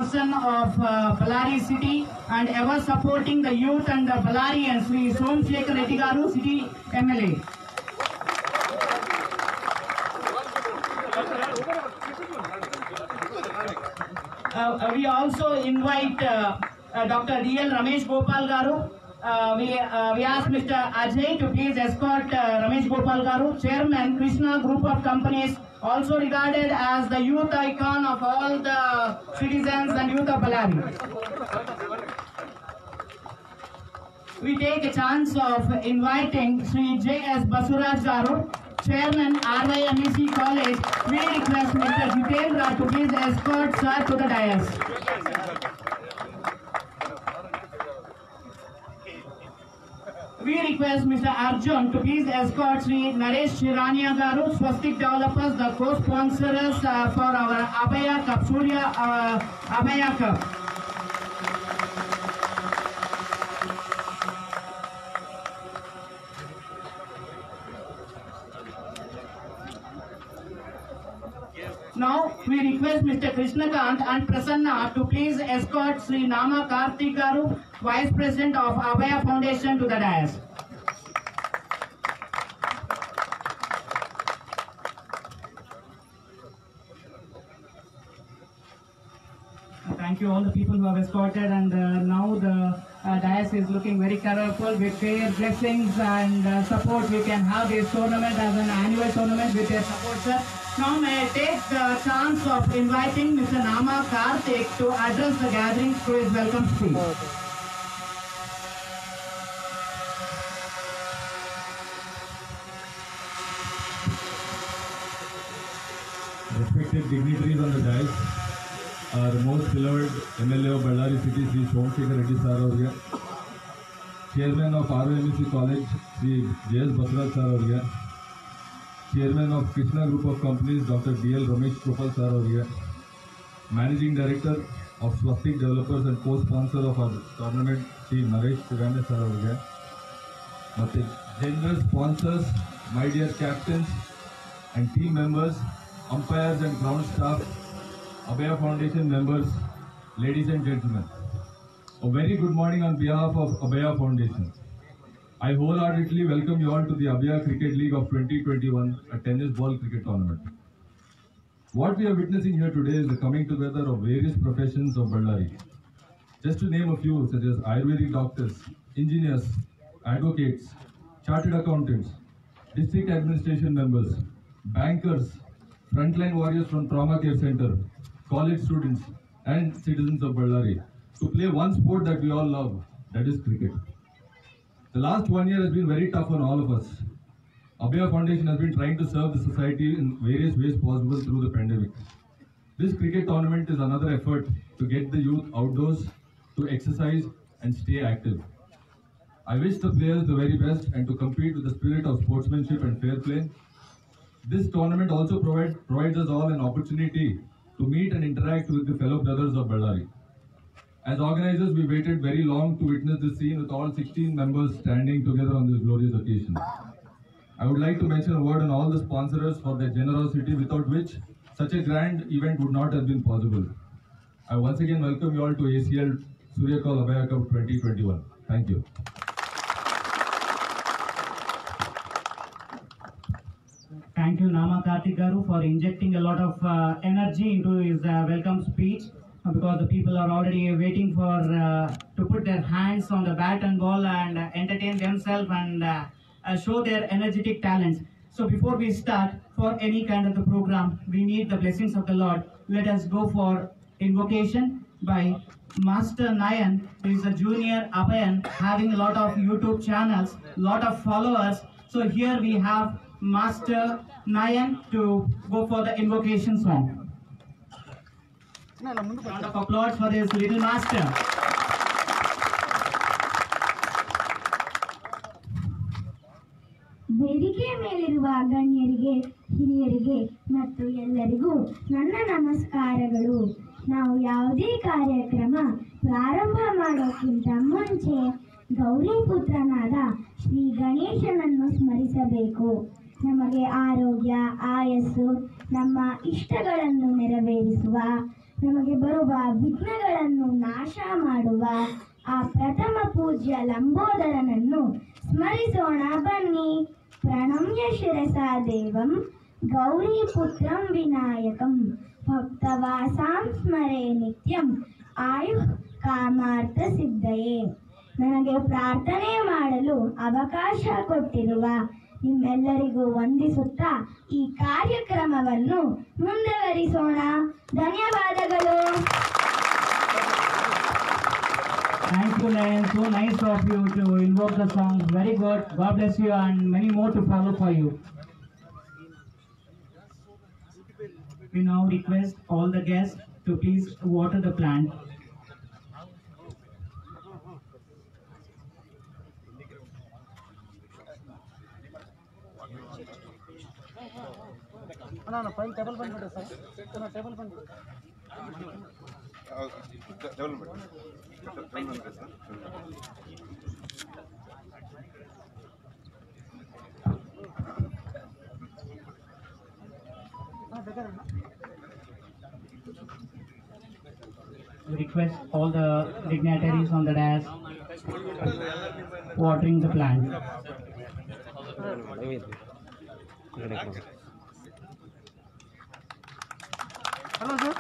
Person of Ballari city and ever supporting the youth and the Ballari and Sri Somsekhar Reddy Garu city MLA. We also invite Dr. D.L. Ramesh Gopal Garu. We ask Mr. Ajay to please escort Ramesh Gopal Garu, Chairman, Krishna Group of Companies, also regarded as the youth icon of all the citizens and youth of Ballari. We take a chance of inviting Sri J.S. Basuraj Garu, Chairman, RYMEC College. We request Mr. Jitendra to please escort sir to the dais. We request Mr. Arjun to please escort Sri Naresh Shirania Garu, Swastik Developers, the co-sponsors for our Abhaya Cup, Surya Abhaya Cup. Now we request Mr. Krishnakant and Prasanna to please escort Sri Nama Karthik Garu, Vice President of Abhaya Foundation, to the dais. Thank you all the people who have escorted, and now the dais is looking very colorful with their blessings and support. We can have this tournament as an annual tournament with their support, sir. Now may I take the chance of inviting Mr. Nama Karthik to address the gathering through his welcome speech. Respected dignitaries on the dais, our most beloved MLA of Ballari City, Sri Somsekhar Reddy sir over here, Chairman of RYMEC College, Sri J.S. Basuraj sir over here, Chairman of Krishna Group of Companies, Dr. D.L. Ramesh Gopal sir over here, Managing Director of Swastik Developers and co-sponsor of our tournament, Sri Naresh Shirania sir over here, generous sponsors, my dear captains and team members, umpires and ground staff, Abhaya Foundation members, ladies and gentlemen. A very good morning on behalf of Abhaya Foundation. I wholeheartedly welcome you all to the Abhaya Cricket League of 2021, a tennis ball cricket tournament. What we are witnessing here today is the coming together of various professions of Ballari. Just to name a few, such as Ayurvedic doctors, engineers, advocates, chartered accountants, district administration members, bankers, frontline warriors from Trauma Care Center, college students and citizens of Ballari to play one sport that we all love, that is cricket. The last 1 year has been very tough on all of us. Abhaya Foundation has been trying to serve the society in various ways possible through the pandemic. This cricket tournament is another effort to get the youth outdoors, to exercise and stay active. I wish the players the very best and to compete with the spirit of sportsmanship and fair play. This tournament also provides us all an opportunity to meet and interact with the fellow brothers of Ballari. As organizers, we waited very long to witness this scene with all 16 members standing together on this glorious occasion. I would like to mention a word on all the sponsors for their generosity, without which such a grand event would not have been possible. I once again welcome you all to ACL Suryakal Abhaya Cup 2021. Thank you. Thank you, Nama Karthik Garu, for injecting a lot of energy into his welcome speech, because the people are already waiting for to put their hands on the bat and ball and entertain themselves and show their energetic talents. So before we start for any kind of the program, we need the blessings of the Lord. Let us go for invocation by Master Nayan, who is a junior Abhayan, having a lot of YouTube channels, lot of followers. So here we have Master Nayan to go for the invocation song. Round of applause for this little master. ವೇದಿಕೆ ಮೇಲಿರುವ ಗಣ್ಯರಿಗೆ, ಹಿರಿಯರಿಗೆ ಮತ್ತು ಎಲ್ಲರಿಗೂ ನನ್ನ ನಮಸ್ಕಾರಗಳು. ನಾವು ಯಾವುದೇ ಕಾರ್ಯಕ್ರಮ ಪ್ರಾರಂಭ ಮಾಡೋಕ್ಕಿಂತ ಮುಂಚೆ ಗೌರಿಪುತ್ರನಾದ ಶ್ರೀ ಗಣೇಶನನ್ನು ಸ್ಮರಿಸಬೇಕು. ನಮಗೆ ಆರೋಗ್ಯ, ಆಯಸ್ಸು, ನಮ್ಮ ಇಷ್ಟಗಳನ್ನು ನೆರವೇರಿಸುವ ನಮಗೆ ಬರುವ ವಿಘ್ನಗಳನ್ನು ನಾಶ ಮಾಡುವ ಆ ಪ್ರಥಮ ಪೂಜ್ಯ ಲಂಬೋದರನನ್ನು ಸ್ಮರಿಸೋಣ ಬನ್ನಿ. ಪ್ರಣಮ್ಯ ಶಿರಸಾ ದೇವಂ ಗೌರೀಪುತ್ರಂ ವಿನಾಯಕಂ ಭಕ್ತವಾಸಾಂ ಸ್ಮರೆ ನಿತ್ಯಂ ಆಯುಃ ಕಾಮಾರ್ಥ ಸಿದ್ಧಯೇ. ನನಗೆ ಪ್ರಾರ್ಥನೆ ಮಾಡಲು ಅವಕಾಶ ಕೊಟ್ಟಿರುವ ನಿಮ್ಮೆಲ್ಲರಿಗೂ ವಂದಿಸುತ್ತಾ ಈ ಕಾರ್ಯಕ್ರಮವನ್ನು ಮುಂದುವರಿಸೋಣ. ಧನ್ಯವಾದಗಳು. Thank you, Nayan. So nice of you to invoke the songs. Very good. God bless you and many more to follow for you. We now request all the guests to please water the plant. File table ಬಂದ್ಬಿಡಿ sir, table ಬಂದ್ಬಿಡಿ. We request all the dignitaries on the dais watering the plant. Hello sir,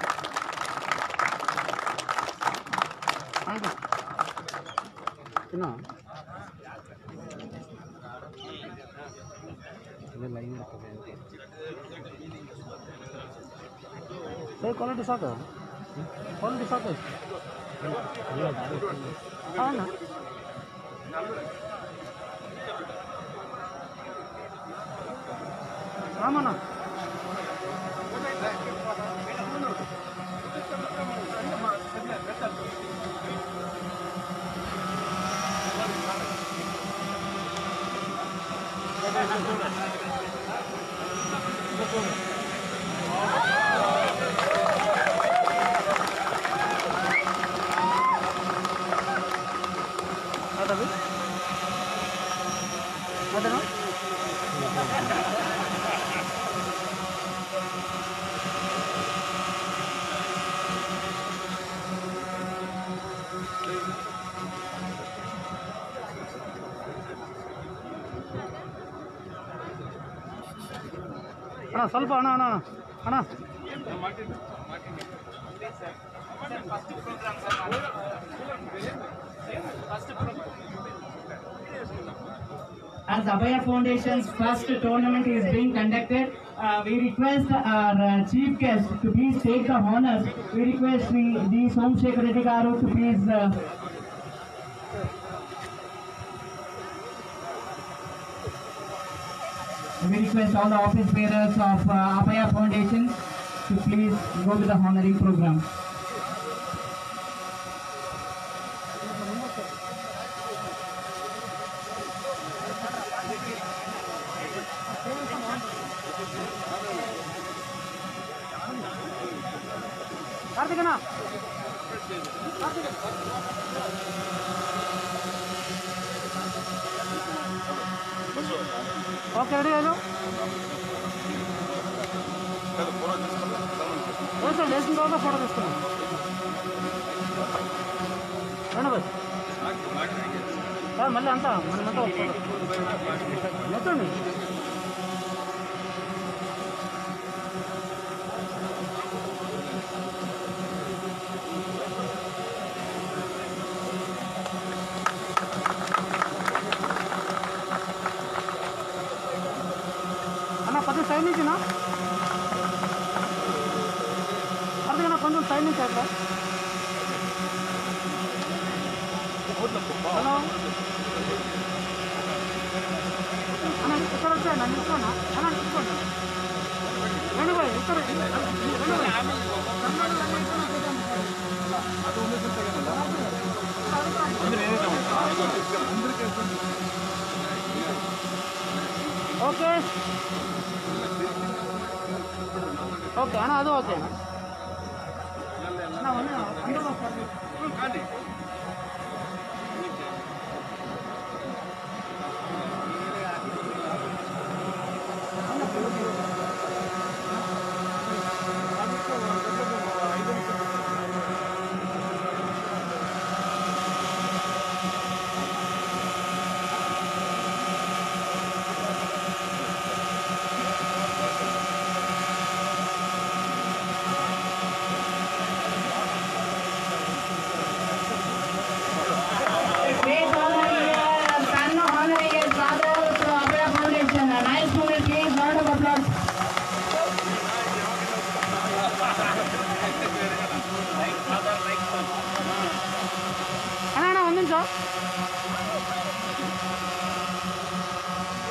ಇನ್ನು line sir, quality ಸಾಕು, quality ಸಾಕು. ಹಾಂ ರಾಮಣ್ಣ, ಅದಾವೆ ಅದೇನಾ ಅಣ್ಣ, ಸ್ವಲ್ಪ ಅಣ್ಣ ಅಣ್ಣ ಅಣ್ಣ As Abhaya Foundation's first tournament is being conducted, we request our chief guest to please take the honors. We request the Somsekhar Reddy garu to please we request all the office bearers of Abhaya Foundation to please go to the honoring program. ಕಾರ್ತಿಕನಾ, okay ready ಆಯ್ತು sir, లేచిన తర్వాత photo తీసుకున్నాం. రండి bye sir, మళ్ళీ అంతా మనమంతా వస్తుంది ఎత్తండి. అన్న పది సైడ్ నుంచినా అర్థం కొంచెం సైడ్ నుంచి అట్లా. హలో అన్న, ఇక్కడ వచ్చాను నన్ను ఇస్తాను అన్న, తీసుకోండి రండి బాయ్, ఇక్కడ ఓకే ఓకే అన్న, అది ఓకే అన్న.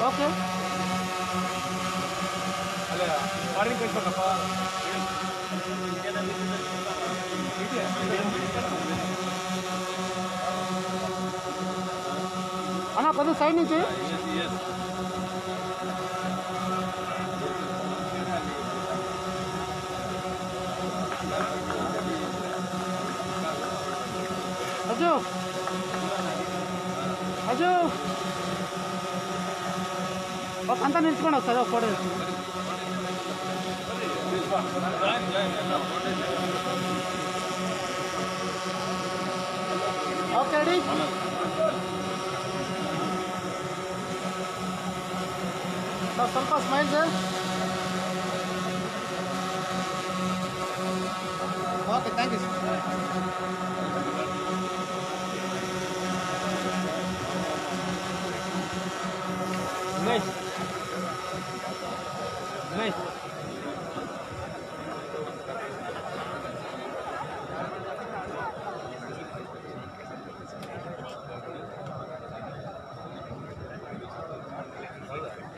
ಓಕೆ అన్న కొద్దిగా సైడ్ నుంచి అజు అజు అంతా నిల్చుకోండి ఒకసారి ఒక ఫోటో ఓకే రెడీ ಸ್ವಲ್ಪ smile sir okay thank you sir nice nice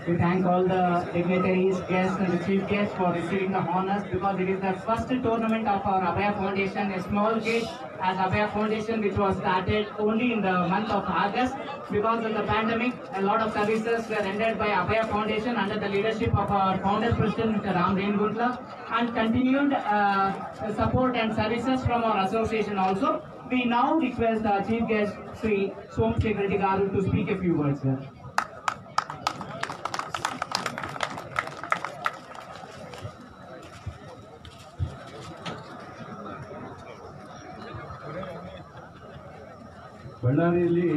We thank all the dignitaries, guests and the chief guests for receiving the honors because it is the first tournament of our Abhaya Foundation, a small kit as Abhaya Foundation which was started only in the month of August. Because of the pandemic, a lot of services were rendered by Abhaya Foundation under the leadership of our founder president Mr. Ram Rengutla and continued support and services from our association also. We now request our chief guest Sri Somsekhar Reddy Garu to speak a few words, sir. ಬಳ್ಳಾರಿಯಲ್ಲಿ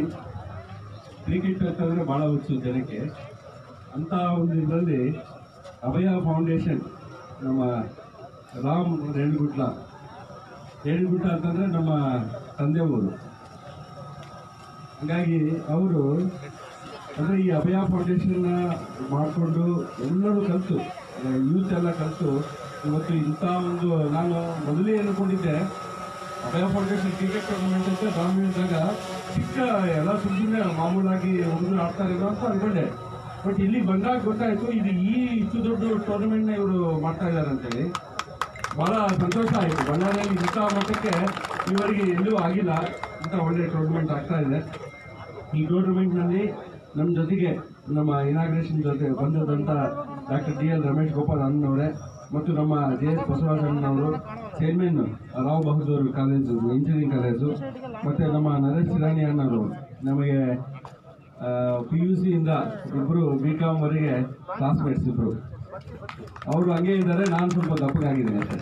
cricket ಅಂತಂದರೆ ಭಾಳ ಹುಚ್ಚು ಜನಕ್ಕೆ. ಅಂಥ ಒಂದು ಇದರಲ್ಲಿ ಅಭಯ foundation ನಮ್ಮ ರಾಮ್ ರೇಣುಗುಟ್ಲ ಅಂತಂದರೆ ನಮ್ಮ ತಂದೆಯವರು. ಹಾಗಾಗಿ ಅವರು ಅಂದರೆ ಈ ಅಭಯ ಫೌಂಡೇಶನ್ನ ಮಾಡಿಕೊಂಡು ಎಲ್ಲರೂ ಕಲಿತು ಯೂತ್ ಎಲ್ಲ ಕಲಿತು ಇವತ್ತು ಇಂಥ ಒಂದು ನಾನು ಮೊದಲೇ ಅನ್ಕೊಂಡಿದ್ದೆ ಅಭಯ ಫೌಂಡೇಶನ್ ಕ್ರಿಕೆಟ್ ಟೂರ್ನಮೆಂಟ್ ಅಂತ ಗ್ರಾಮೀಣದಾಗ ಚಿಕ್ಕ ಎಲ್ಲ ಸುದ್ದಿನ ಮಾಮೂಲಾಗಿ ಹುಡುಗರು ಆಡ್ತಾರೇನೋ ಅಂತ ಅನ್ಕೊಂಡೆ. ಬಟ್ ಇಲ್ಲಿ ಬಂದಾಗ ಗೊತ್ತಾಯಿತು ಇದು ಇಷ್ಟು ದೊಡ್ಡ ಟೂರ್ನಮೆಂಟ್ನ ಇವರು ಮಾಡ್ತಾ ಇದ್ದಾರೆ ಅಂತೇಳಿ ಭಾಳ ಸಂತೋಷ ಆಯಿತು. ಬಳ್ಳಾರಿಯಲ್ಲಿ ಇಂಥ ಮಟ್ಟಕ್ಕೆ ಇವರಿಗೆ ಎಲ್ಲೂ ಆಗಿಲ್ಲ, ಇಂಥ ಒಳ್ಳೆ ಟೂರ್ನಮೆಂಟ್ ಆಗ್ತಾ ಇದೆ. ಈ ಟೂರ್ನಮೆಂಟ್ನಲ್ಲಿ ನಮ್ಮ ಜೊತೆಗೆ ನಮ್ಮ ಇನಾಗ್ರೇಷನ್ ಜೊತೆ ಬಂದದಂಥ doctor D L Ramesh Gopal ಅಣ್ಣನವರೇ ಮತ್ತು ನಮ್ಮ ಜೆ ಎಸ್ ಬಸವರಾಜಣ್ಣನವರು, chairman Rao Bahadur college engineering college, ಮತ್ತು ನಮ್ಮ ನರೇಶ್ ರಾಣಿ ಅಣ್ಣವರು ನಮಗೆ PUC ಇಂದ ಇಬ್ಬರು BCom ವರೆಗೆ ಕ್ಲಾಸ್ಮೇಟ್ಸ್ ಇಬ್ಬರು. ಅವರು ಹಂಗೆ ಇದ್ದಾರೆ, ನಾನು ಸ್ವಲ್ಪ ದಪ್ಪಗಾಗಿದ್ದೀನಿ ಅಷ್ಟೇ.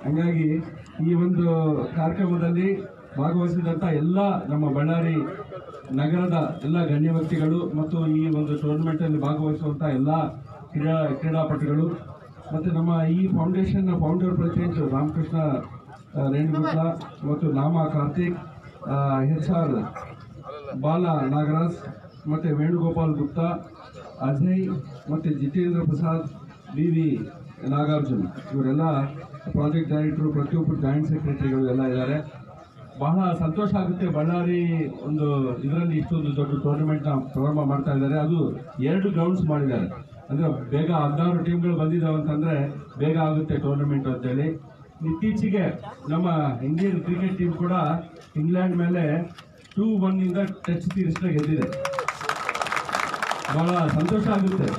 ಹಂಗಾಗಿ ಈ ಒಂದು ಕಾರ್ಯಕ್ರಮದಲ್ಲಿ ಭಾಗವಹಿಸಿದಂಥ ಎಲ್ಲ ನಮ್ಮ ಬಳ್ಳಾರಿ ನಗರದ ಎಲ್ಲ ಗಣ್ಯ ವ್ಯಕ್ತಿಗಳು ಮತ್ತು ಈ ಒಂದು ಟೂರ್ನಮೆಂಟಲ್ಲಿ ಭಾಗವಹಿಸುವಂಥ ಎಲ್ಲ ಕ್ರೀಡಾಪಟುಗಳು ಮತ್ತು ನಮ್ಮ ಈ ಫೌಂಡೇಶನ್ನ ಫೌಂಡರ್ ಪ್ರೆಸಿಡೆಂಟ್ ರಾಮಕೃಷ್ಣ ರೇಣುಗುಟ್ಲ ಮತ್ತು ನಾಮಾ ಕಾರ್ತಿಕ್, HR ಬಾಲ ನಾಗರಾಜ್ ಮತ್ತು ವೇಣುಗೋಪಾಲ್ ಗುಪ್ತಾ, ಅಜಯ್ ಮತ್ತು ಜಿತೇಂದ್ರ ಪ್ರಸಾದ್, BV ನಾಗಾರ್ಜುನ್ ಇವರೆಲ್ಲ ಪ್ರಾಜೆಕ್ಟ್ ಡೈರೆಕ್ಟರು, ಪ್ರತಿಯೊಬ್ಬರು ಜಾಯಿಂಟ್ ಸೆಕ್ರೆಟರಿಗಳು ಎಲ್ಲ ಇದ್ದಾರೆ. ಬಹಳ ಸಂತೋಷ ಆಗುತ್ತೆ. ಬಳ್ಳಾರಿ ಒಂದು ಇದರಲ್ಲಿ ಇಷ್ಟೊಂದು ದೊಡ್ಡ ಟೂರ್ನಮೆಂಟ್ನ ಪ್ರಾರಂಭ ಮಾಡ್ತಾ ಇದ್ದಾರೆ. ಅದು 2 ಗ್ರೌಂಡ್ಸ್ ಮಾಡಿದ್ದಾರೆ. ಅಂದರೆ ಬೇಗ 16 ಟೀಮ್ಗಳು ಬಂದಿದ್ದಾವೆ ಅಂತಂದರೆ ಬೇಗ ಆಗುತ್ತೆ ಟೂರ್ನಮೆಂಟ್ ಅಂತೇಳಿ. ಇತ್ತೀಚೆಗೆ ನಮ್ಮ ಇಂಡಿಯನ್ ಕ್ರಿಕೆಟ್ ಟೀಮ್ ಕೂಡ ಇಂಗ್ಲೆಂಡ್ ಮೇಲೆ 2-1 ಟಚ್ ತೀರಿಸಿದಾಗ ಗೆದ್ದಿದೆ. ಭಾಳ ಸಂತೋಷ ಆಗುತ್ತೆ.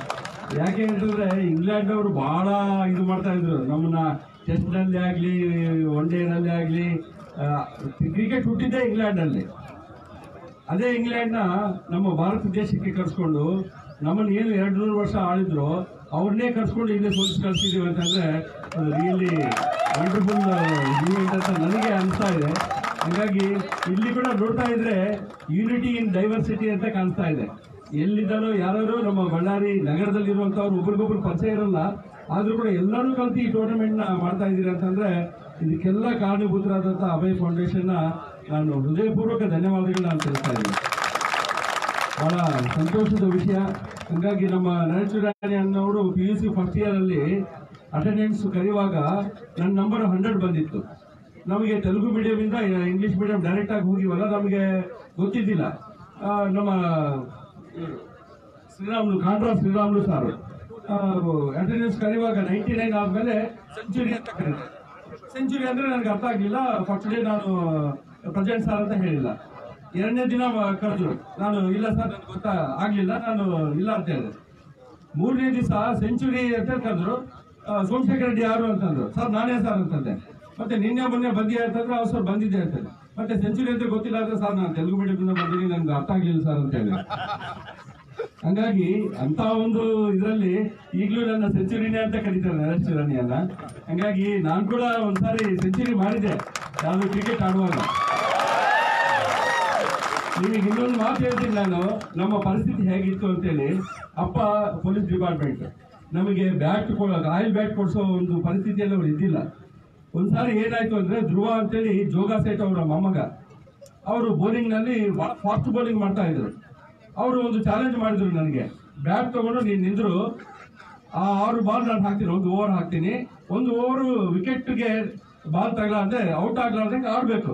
ಯಾಕೆ ಅಂತಂದರೆ ಇಂಗ್ಲೆಂಡ್ನವರು ಭಾಳ ಇದು ಮಾಡ್ತಾಯಿದ್ರು ನಮ್ಮನ್ನ. ಟೆಸ್ಟ್ನಲ್ಲಿ ಆಗಲಿ ಒನ್ ಡೇನಲ್ಲಿ ಆಗಲಿ ಕ್ರಿಕೆಟ್ ಹುಟ್ಟಿದ್ದೇ ಇಂಗ್ಲೆಂಡಲ್ಲಿ. ಅದೇ ಇಂಗ್ಲೆಂಡ್ನ ನಮ್ಮ ಭಾರತ ದೇಶಕ್ಕೆ ಕರ್ಸ್ಕೊಂಡು ನಮ್ಮನ್ನು ಏನು 200 ವರ್ಷ ಆಳಿದ್ರು ಅವ್ರನ್ನೇ ಕರ್ಸ್ಕೊಂಡು ಇಲ್ಲೇ ಸೋಲಿಸಿ ಕಳಿಸಿದ್ದೀವಿ ಅಂತಂದರೆ ಅದು ರಿಯಲಿ ವಂಡರ್ಫುಲ್ ಈವೆಂಟ್ ಅಂತ ನನಗೆ ಅನಿಸ್ತಾ ಇದೆ. ಹಾಗಾಗಿ ಇಲ್ಲಿ ಕೂಡ ನೋಡ್ತಾ ಇದ್ರೆ ಯೂನಿಟಿ ಇನ್ ಡೈವರ್ಸಿಟಿ ಅಂತ ಕಾಣಿಸ್ತಾ ಇದೆ. ಎಲ್ಲಿದ್ದಾರೋ ಯಾರು ನಮ್ಮ ಬಳ್ಳಾರಿ ನಗರದಲ್ಲಿರುವಂಥವ್ರು ಒಬ್ರಿಗೊಬ್ರು ಪರಿಚಯ ಇರಲ್ಲ, ಆದರೂ ಕೂಡ ಎಲ್ಲರೂ ಕಲ್ತು ಈ ಟೂರ್ನಮೆಂಟ್ನ ಮಾಡ್ತಾ ಇದ್ದೀರಿ ಅಂತಂದರೆ ಇದಕ್ಕೆಲ್ಲ ಕಾರಣೀಭೂತರಾದಂಥ ಅಭಯ ಫೌಂಡೇಶನ್ನ ನಾನು ಹೃದಯಪೂರ್ವಕ ಧನ್ಯವಾದಗಳನ್ನ ನಾನು ತಿಳಿಸ್ತಾ ಇದ್ದೀನಿ. ಭಾಳ ಸಂತೋಷದ ವಿಷಯ. ಹಾಗಾಗಿ ನಮ್ಮ ನರೇಶ್ ರಾಣಿ ಅನ್ನೋರು PUC ಫಸ್ಟ್ ಇಯರಲ್ಲಿ ಅಟೆಂಡೆನ್ಸ್ ಕರೆಯುವಾಗ ನನ್ನ ನಂಬರ್ 100 ಬಂದಿತ್ತು. ನಮಗೆ ತೆಲುಗು ಮೀಡಿಯಂ ಇಂದ ಇಂಗ್ಲಿಷ್ ಮೀಡಿಯಂ ಡೈರೆಕ್ಟ್ ಆಗಿ ಹೋಗಿವಲ್ಲ, ನಮಗೆ ಗೊತ್ತಿದ್ದಿಲ್ಲ. ನಮ್ಮ ಕಾಂಡ್ರಾ ಶ್ರೀರಾಮುಲು ಸಾರು ಅಟೆಂಡೆನ್ಸ್ ಕರೆಯುವಾಗ 99 ಆದ್ಮೇಲೆ ಸೆಂಚುರಿ ಅಂತ ಕರೀತಾರೆ. ಸೆಂಚುರಿ ಅಂದ್ರೆ ನನಗೆ ಅರ್ಥ ಆಗ್ಲಿಲ್ಲ. ಫಸ್ಟ್ ಡೇ ನಾನು ಪ್ರೆಸಿಡೆಂಟ್ ಸರ್ ಅಂತ ಹೇಳಿಲ್ಲ. 2ನೇ ದಿನ ಕರೆದ್ರು, ನಾನು ಇಲ್ಲ ಸರ್ ನನಗೆ ಆಗ್ಲಿಲ್ಲ, ನಾನು ಇಲ್ಲ ಅಂತ ಹೇಳಿದೆ. 3ನೇ ದಿವಸ ಸೆಂಚುರಿ ಅಂತ ಕರೆದ್ರು. ಸೋಮಶೇಖರ್ ರೆಡ್ಡಿ ಯಾರು ಅಂತಂದ್ರು. ಸರ್ ನಾನೇ ಸರ್ ಅಂತಂದೆ. ಮತ್ತೆ ನಿನ್ನೆ ಮೊನ್ನೆ ಬಂದಿದೆ ಅಂತಂದ್ರೆ ಅವ್ರು ಸರ್ ಬಂದಿದ್ದೆ ಅಂತಂದ್ರೆ. ಮತ್ತೆ ಸೆಂಚುರಿ ಅಂತ ಗೊತ್ತಿಲ್ಲ ಅಂದ್ರೆ ಸರ್ ನಾನು ತೆಲುಗು ಮೀಡಿಯಂ ಬಂದಿದ್ದೀನಿ, ನನ್ಗೆ ಅರ್ಥ ಆಗ್ಲಿಲ್ಲ ಸರ್ ಅಂತ ಹೇಳಿ. ಹಂಗಾಗಿ ಅಂತ ಒಂದು ಇದರಲ್ಲಿ ಈಗಲೂ ನನ್ನ ಸೆಂಚುರಿನೇ ಅಂತ ಕರೀತಾರೆ ನರೇಶ್ ರಾಣಿಯನ್ನ. ಹಂಗಾಗಿ ನಾನು ಕೂಡ ಒಂದ್ಸಾರಿ ಸೆಂಚುರಿ ಮಾಡಿದೆ ಯಾವ್ದು ಕ್ರಿಕೆಟ್ ಆಡುವಾಗ. ನಿಮಗೆ ಇನ್ನೊಂದು ಮಾತು ಹೇಳ್ತೀನಿ ನಾನು, ನಮ್ಮ ಪರಿಸ್ಥಿತಿ ಹೇಗಿತ್ತು ಅಂತೇಳಿ. ಅಪ್ಪ ಪೊಲೀಸ್ ಡಿಪಾರ್ಟ್ಮೆಂಟ್, ನಮಗೆ ಬ್ಯಾಟ್ ಆಯಿಲ್ ಬ್ಯಾಟ್ ಕೊಡಿಸೋ ಒಂದು ಪರಿಸ್ಥಿತಿಯಲ್ಲಿ ಅವ್ರು ಇದ್ದಿಲ್ಲ. ಒಂದ್ಸಾರಿ ಏನಾಯ್ತು ಅಂದ್ರೆ ಧ್ರುವ ಅಂತೇಳಿ ಜೋಗ ಸೇಠ್ ಅವರ ಮೊಮ್ಮಗ, ಅವರು ಬೌಲಿಂಗ್ ನಲ್ಲಿ ಫಾಸ್ಟ್ ಬೌಲಿಂಗ್ ಮಾಡ್ತಾ ಇದ್ರು. ಅವರು ಒಂದು ಚಾಲೆಂಜ್ ಮಾಡಿದ್ರು ನನಗೆ, ಬ್ಯಾಟ್ ತಗೊಂಡು ನೀನು ನಿಂದ್ರು 6 ಬಾಲ್ ನಾನು ಹಾಕ್ತೀನಿ, 1 ಓವರ್ ಹಾಕ್ತೀನಿ, 1 ಓವರ್ ವಿಕೆಟ್ಗೆ ಬಾಲ್ ತಗಲಾರ್ದೆ ಔಟ್ ಆಗ್ಲಾರ್ದಂಗೆ ಆಡ್ಬೇಕು,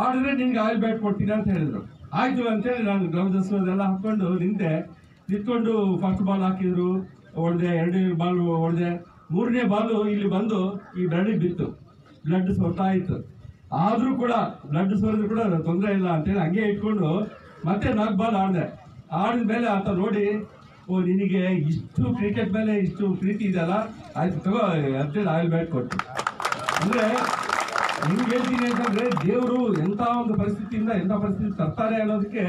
ಆಡಿದ್ರೆ ನಿನ್ಗೆ ಆಯಿಲ್ ಬ್ಯಾಟ್ ಕೊಡ್ತೀನಿ ಅಂತ ಹೇಳಿದ್ರು. ಆಯ್ತು ಅಂತೇಳಿ ನಾನು ಗ್ಲೌಸಸ್ ಅದೆಲ್ಲ ಹಾಕೊಂಡು ನಿಂತ್ಕೊಂಡು ಫಸ್ಟ್ ಬಾಲ್ ಹಾಕಿದ್ರು, ಹೊಡೆದೆ. 2ನೇ ಬಾಲ್ ಹೊಡೆದೆ. 3ನೇ ಬಾಲು ಇಲ್ಲಿ ಬಂದು ಈ ಬ್ಲಡ್ ಬಿತ್ತು, ಬ್ಲಡ್ ಸೋರ್ತಾ ಇತ್ತು. ಆದ್ರೂ ಕೂಡ ಬ್ಲಡ್ ಸೋರಿದ್ರು ಕೂಡ ತೊಂದರೆ ಇಲ್ಲ ಅಂತೇಳಿ ಹಂಗೆ ಇಟ್ಕೊಂಡು ಮತ್ತೆ 4 ಬಾಲ್ ಆಡಿದೆ. ಆಡಿದ್ಮೇಲೆ ಆತ ನೋಡಿ, ಓ ನಿನಗೆ ಇಷ್ಟು ಕ್ರಿಕೆಟ್ ಮೇಲೆ ಇಷ್ಟು ಪ್ರೀತಿ ಇದೆಯಲ್ಲ, ಆಯ್ತು ತಗೋ ಅಂತೇಳಿ ಆಯಿಲ್ ಬ್ಯಾಟ್ ಕೊಟ್ಟು. ಅಂದ್ರೆ ಹೆಂಗ್ ಹೇಳ್ತೀನಿ ಅಂತಂದ್ರೆ, ದೇವರು ಎಂತ ಒಂದು ಪರಿಸ್ಥಿತಿಯಿಂದ ಎಂತ ಪರಿಸ್ಥಿತಿ ತರ್ತಾರೆ ಅನ್ನೋದಕ್ಕೆ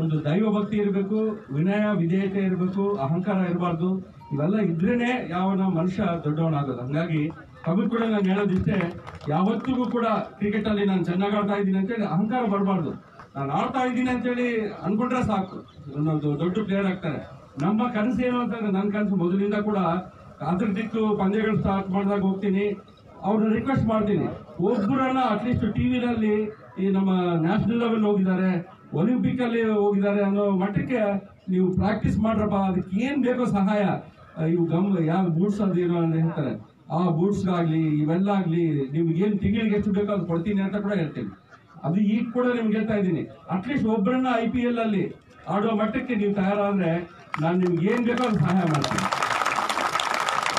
ಒಂದು ದೈವ ಭಕ್ತಿ ಇರಬೇಕು, ವಿನಯ ವಿಧೇಯತೆ ಇರಬೇಕು, ಅಹಂಕಾರ ಇರಬಾರ್ದು. ಇವೆಲ್ಲ ಇದ್ರೇನೆ ಯಾವನ ಮನುಷ್ಯ ದೊಡ್ಡವನಾಗೋದು. ಹಂಗಾಗಿ ತಮಗೆ ಕೂಡ ನಾನು ಹೇಳೋದಿಷ್ಟೇ, ಯಾವತ್ತಿಗೂ ಕೂಡ ಕ್ರಿಕೆಟ್ ಅಲ್ಲಿ ನಾನು ಚೆನ್ನಾಗಿ ಆಡ್ತಾ ಇದ್ದೀನಿ ಅಂತೇಳಿ ಅಹಂಕಾರ ಬರಬಾರ್ದು. ನಾನು ಆಡ್ತಾ ಇದ್ದೀನಿ ಅಂತೇಳಿ ಅನ್ಕೊಂಡ್ರೆ ಸಾಕು, ಒಂದೊಂದು ದೊಡ್ಡ ಪ್ಲೇಯರ್ ಆಗ್ತಾರೆ. ನಮ್ಮ ಕನಸು ಏನು ಅಂತಂದ್ರೆ, ನನ್ನ ಕನಸು ಮೊದಲಿಂದ ಕೂಡ ಅಥ್ಲೆಟಿಕ್ ಪಂದ್ಯಗಳು ಸ್ಟಾರ್ಟ್ ಮಾಡಿದಾಗ ಹೋಗ್ತೀನಿ, ಅವ್ರನ್ನ ರಿಕ್ವೆಸ್ಟ್ ಮಾಡ್ತೀನಿ, ಒಬ್ಬರನ್ನ ಅಟ್ಲೀಸ್ಟ್ ಟಿವಿನಲ್ಲಿ ಈ ನಮ್ಮ ನ್ಯಾಷನಲ್ ಲೆವೆಲ್ ಹೋಗಿದ್ದಾರೆ, ಒಲಿಂಪಿಕ್ ಅಲ್ಲಿ ಹೋಗಿದ್ದಾರೆ ಅನ್ನೋ ಮಟ್ಟಕ್ಕೆ ನೀವು ಪ್ರಾಕ್ಟೀಸ್ ಮಾಡ್ರಪ್ಪ, ಅದಕ್ಕೆ ಏನ್ ಬೇಕೋ ಸಹಾಯ, ಇವು ಯಾವ ಬೂಟ್ಸ್ ಅದು ಏನೋ ಅಂತ ಹೇಳ್ತಾರೆ, ಆ ಬೂಟ್ಸ್ಗಾಗ್ಲಿ ಇವೆಲ್ಲ ಆಗ್ಲಿ ನಿಮ್ಗೆ ಏನ್ ತಿಂಗಳಿಗೆ ಎಷ್ಟು ಬೇಕೋ ಅದು ಕೊಡ್ತೀನಿ ಅಂತ ಕೂಡ ಹೇಳ್ತೀನಿ. ಅದು ಈಗ ಕೂಡ ನಿಮ್ಗೆ ಹೇಳ್ತಾ ಇದ್ದೀನಿ, ಅಟ್ಲೀಸ್ಟ್ ಒಬ್ಬರನ್ನ IPL ಅಲ್ಲಿ ಆಡೋ ಮಟ್ಟಕ್ಕೆ ನೀವು ತಯಾರಾದ್ರೆ ನಾನು ನಿಮ್ಗೆ ಏನ್ ಬೇಕೋ ಅದು ಸಹಾಯ ಮಾಡ್ತೀನಿ.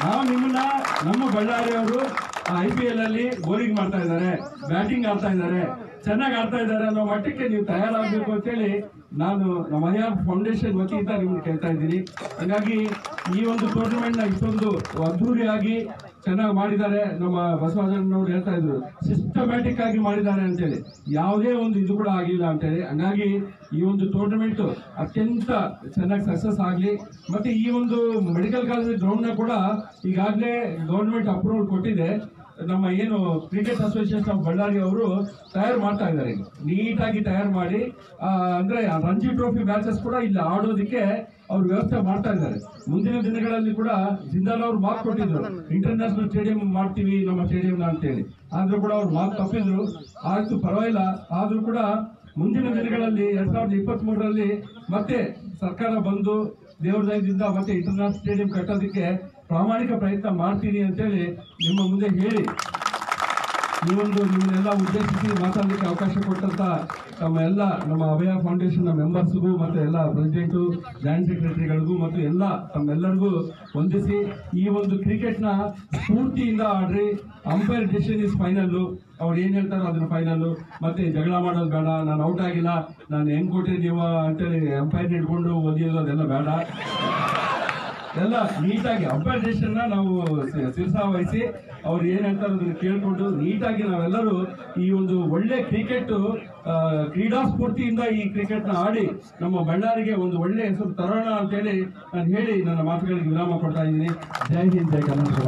ನಾವು ನಿಮ್ಮನ್ನ, ನಮ್ಮ ಬಳ್ಳಾರಿಯವರು IPL ಅಲ್ಲಿ ಬೌಲಿಂಗ್ ಮಾಡ್ತಾ ಇದ್ದಾರೆ, ಬ್ಯಾಟಿಂಗ್ ಆಡ್ತಾ ಇದ್ದಾರೆ, ಚೆನ್ನಾಗಿ ಆಡ್ತಾ ಇದ್ದಾರೆ ಅನ್ನೋ ಮಟ್ಟಕ್ಕೆ ನೀವು ತಯಾರಾಗಬೇಕು ಅಂತೇಳಿ ನಾನು ನಮ್ಮ ಐಆರ್ ಫೌಂಡೇಶನ್ ವತಿಯಿಂದ ನಿಮ್ಗೆ ಕೇಳ್ತಾ ಇದ್ದೀನಿ. ಹಾಗಾಗಿ ಈ ಒಂದು ಟೂರ್ನಮೆಂಟ್ ನ ಇಷ್ಟೊಂದು ಅದ್ದೂರಿಯಾಗಿ ಚೆನ್ನಾಗಿ ಮಾಡಿದ್ದಾರೆ. ನಮ್ಮ ಬಸವರಾಜನವರು ಹೇಳ್ತಾ ಇದ್ರು, ಸಿಸ್ಟಮ್ಯಾಟಿಕ್ ಆಗಿ ಮಾಡಿದ್ದಾರೆ ಅಂತೇಳಿ, ಯಾವುದೇ ಒಂದು ಇದು ಕೂಡ ಆಗಿಲ್ಲ ಅಂತೇಳಿ. ಹಂಗಾಗಿ ಈ ಒಂದು ಟೂರ್ನಮೆಂಟ್ ಅತ್ಯಂತ ಚೆನ್ನಾಗಿ ಸಕ್ಸಸ್ ಆಗಲಿ. ಮತ್ತೆ ಈ ಒಂದು ಮೆಡಿಕಲ್ ಕಾಲೇಜ್ ಗ್ರೌಂಡ್ ನ ಕೂಡ ಈಗಾಗಲೇ ಗವರ್ಮೆಂಟ್ ಅಪ್ರೂವಲ್ ಕೊಟ್ಟಿದೆ. ನಮ್ಮ ಏನು ಕ್ರಿಕೆಟ್ ಅಸೋಸಿಯೇಷನ್ ಆಫ್ ಬಳ್ಳಾರಿ ಅವರು ತಯಾರು ಮಾಡ್ತಾ ಇದ್ದಾರೆ, ನೀಟಾಗಿ ತಯಾರು ಮಾಡಿ, ಅಂದ್ರೆ ರಂಜಿ ಟ್ರೋಫಿ ಮ್ಯಾಚಸ್ ಕೂಡ ಇಲ್ಲಿ ಆಡೋದಕ್ಕೆ ಅವ್ರು ವ್ಯವಸ್ಥೆ ಮಾಡ್ತಾ ಇದ್ದಾರೆ. ಮುಂದಿನ ದಿನಗಳಲ್ಲಿ ಕೂಡ ಜಿಂದಾಲ್ ಅವ್ರು ಮಾತು ಕೊಟ್ಟಿದ್ರು, ಇಂಟರ್ನ್ಯಾಷನಲ್ ಸ್ಟೇಡಿಯಂ ಮಾಡ್ತೀವಿ ನಮ್ಮ ಸ್ಟೇಡಿಯಂ ಅಂತೇಳಿ. ಆದ್ರೂ ಕೂಡ ಅವ್ರು ಮಾತು ತಪ್ಪಿದ್ರು. ಆಯ್ತು ಪರವಾಗಿಲ್ಲ, ಆದ್ರೂ ಕೂಡ ಮುಂದಿನ ದಿನಗಳಲ್ಲಿ 2023ರಲ್ಲಿ ಮತ್ತೆ ಸರ್ಕಾರ ಬಂದು ದೇವ್ರ ದಯದಿಂದ ಮತ್ತೆ ಇಂಟರ್ನ್ಯಾಷನಲ್ ಸ್ಟೇಡಿಯಂ ಕಟ್ಟೋದಕ್ಕೆ ಪ್ರಾಮಾಣಿಕ ಪ್ರಯತ್ನ ಮಾಡ್ತೀನಿ ಅಂತೇಳಿ ನಿಮ್ಮ ಮುಂದೆ ಹೇಳಿ, ಈ ಒಂದು ನಿಮ್ಮನ್ನೆಲ್ಲ ಉದ್ದೇಶಿಸಿ ಮಾತಾಡಲಿಕ್ಕೆ ಅವಕಾಶ ಕೊಟ್ಟಂತ ನಮ್ಮ ಅಭಯ ಫೌಂಡೇಶನ್ ಮೆಂಬರ್ಸ್ಗೂ ಮತ್ತೆ ಎಲ್ಲ ಪ್ರೆಸಿಡೆಂಟು, ಜಾಯಿಂಟ್ ಸೆಕ್ರೆಟರಿಗಳಿಗೂ ಮತ್ತು ಎಲ್ಲ ತಮ್ಮೆಲ್ಲರಿಗೂ ವಂದಿಸಿ, ಈ ಒಂದು ಕ್ರಿಕೆಟ್ ನ ಸ್ಫೂರ್ತಿಯಿಂದ ಆಡ್ರಿ. ಅಂಪೈರ್ ಡಿಸಿಷನ್ ಇಸ್ ಫೈನಲ್, ಅವ್ರು ಏನ್ ಹೇಳ್ತಾರೋ ಅದನ್ನ ಫೈನಲ್. ಮತ್ತೆ ಜಗಳ ಮಾಡೋದು ಬೇಡ, ನಾನು ಔಟ್ ಆಗಿಲ್ಲ, ನಾನು ಹೆಂಗ್ ಕೊಟ್ಟಿರಿ ನೀವು ಅಂತೇಳಿ ಅಂಪೈರ್ ಹಿಡ್ಕೊಂಡು ಒದಿಯೋದು ಅದೆಲ್ಲ ಬೇಡ. ಎಲ್ಲ ನೀಟಾಗಿ ಅಂಪೈರ್ ಡಿಸಿಷನ್ ನಾವು ಶಿರಸಾವಹಿಸಿ ಅವ್ರು ಏನ್ ಹೇಳ್ತಾರೆ ಅದನ್ನ ಕೇಳ್ಕೊಂಡು ನೀಟಾಗಿ ನಾವೆಲ್ಲರೂ ಈ ಒಂದು ಒಳ್ಳೆ ಕ್ರಿಕೆಟ್ ಕ್ರೀಡಾ ಸ್ಫೂರ್ತಿಯಿಂದ ಈ ಕ್ರಿಕೆಟ್ ನ ಆಡಿ ನಮ್ಮ ಬಳ್ಳಾರಿಗೆ ಒಂದು ಒಳ್ಳೆ ಹೆಸರು ತರೋಣ ಅಂತೇಳಿ ನಾನು ಹೇಳಿ ನನ್ನ ಮಾತುಗಳಿಗೆ ವಿರಾಮ ಕೊಡ್ತಾ ಇದ್ದೀನಿ. ಜೈ ಹಿಂದ್, ಜೈ Karnataka.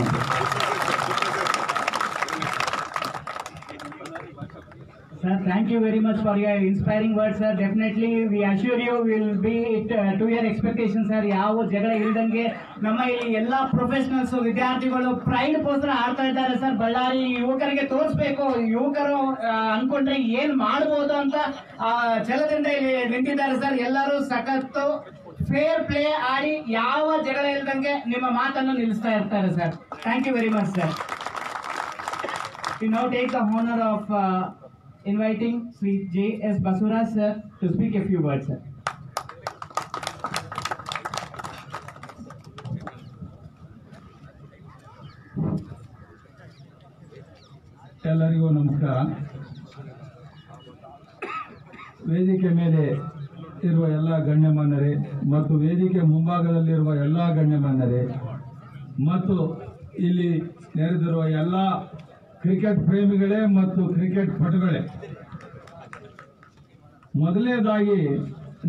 Sir, thank you very much for your inspiring words, sir. Definitely, we assure you will be to your expectations, sir. ಯಾವ ಜಗಳ ಇಲ್ದಂಗೆ ನಮ್ಮ ಇಲ್ಲಿ ಎಲ್ಲಾ ಪ್ರೊಫೆಷನಲ್ಸ್ ವಿದ್ಯಾರ್ಥಿಗಳು ಪ್ರೈಡ್ ಗೋಸ್ಕರ ಆಡ್ತಾ ಇದ್ದಾರೆ ಸರ್. ಬಳ್ಳಾರಿ ಯುವಕರಿಗೆ ತೋರಿಸ್ಬೇಕು, ಯುವಕರು ಅನ್ಕೊಂಡ್ರೆ ಏನ್ ಮಾಡಬಹುದು ಅಂತ ಛಲದಿಂದ ಇಲ್ಲಿ ನಿಂತಿದ್ದಾರೆ ಸರ್. ಎಲ್ಲರೂ ಸಖತ್ತು ಫೇರ್ ಪ್ಲೇ ಆಡಿ ಯಾವ ಜಗಳ ಇಲ್ದಂಗೆ ನಿಮ್ಮ ಮಾತನ್ನು ನಿಲ್ಲಿಸ್ತಾ ಇರ್ತಾರೆ sir. Thank you very much sir. We now take the honor of inviting Sri J.S. Basuraj sir to speak a few words, sir. ಎಲ್ಲರಿಗೂ ನಮಸ್ಕಾರ. ವೇದಿಕೆ ಮೇಲೆ ಇರುವ ಎಲ್ಲ ಗಣ್ಯಮಾನ್ಯರೇ ಮತ್ತು ವೇದಿಕೆ ಮುಂಭಾಗದಲ್ಲಿರುವ ಎಲ್ಲ ಗಣ್ಯಮಾನ್ಯರೇ ಮತ್ತು ಇಲ್ಲಿ ನೆರೆದಿರುವ ಎಲ್ಲ ಕ್ರಿಕೆಟ್ ಪ್ರೇಮಿಗಳೇ ಮತ್ತು ಕ್ರಿಕೆಟ್ ಪಟುಗಳೇ, ಮೊದಲನೇದಾಗಿ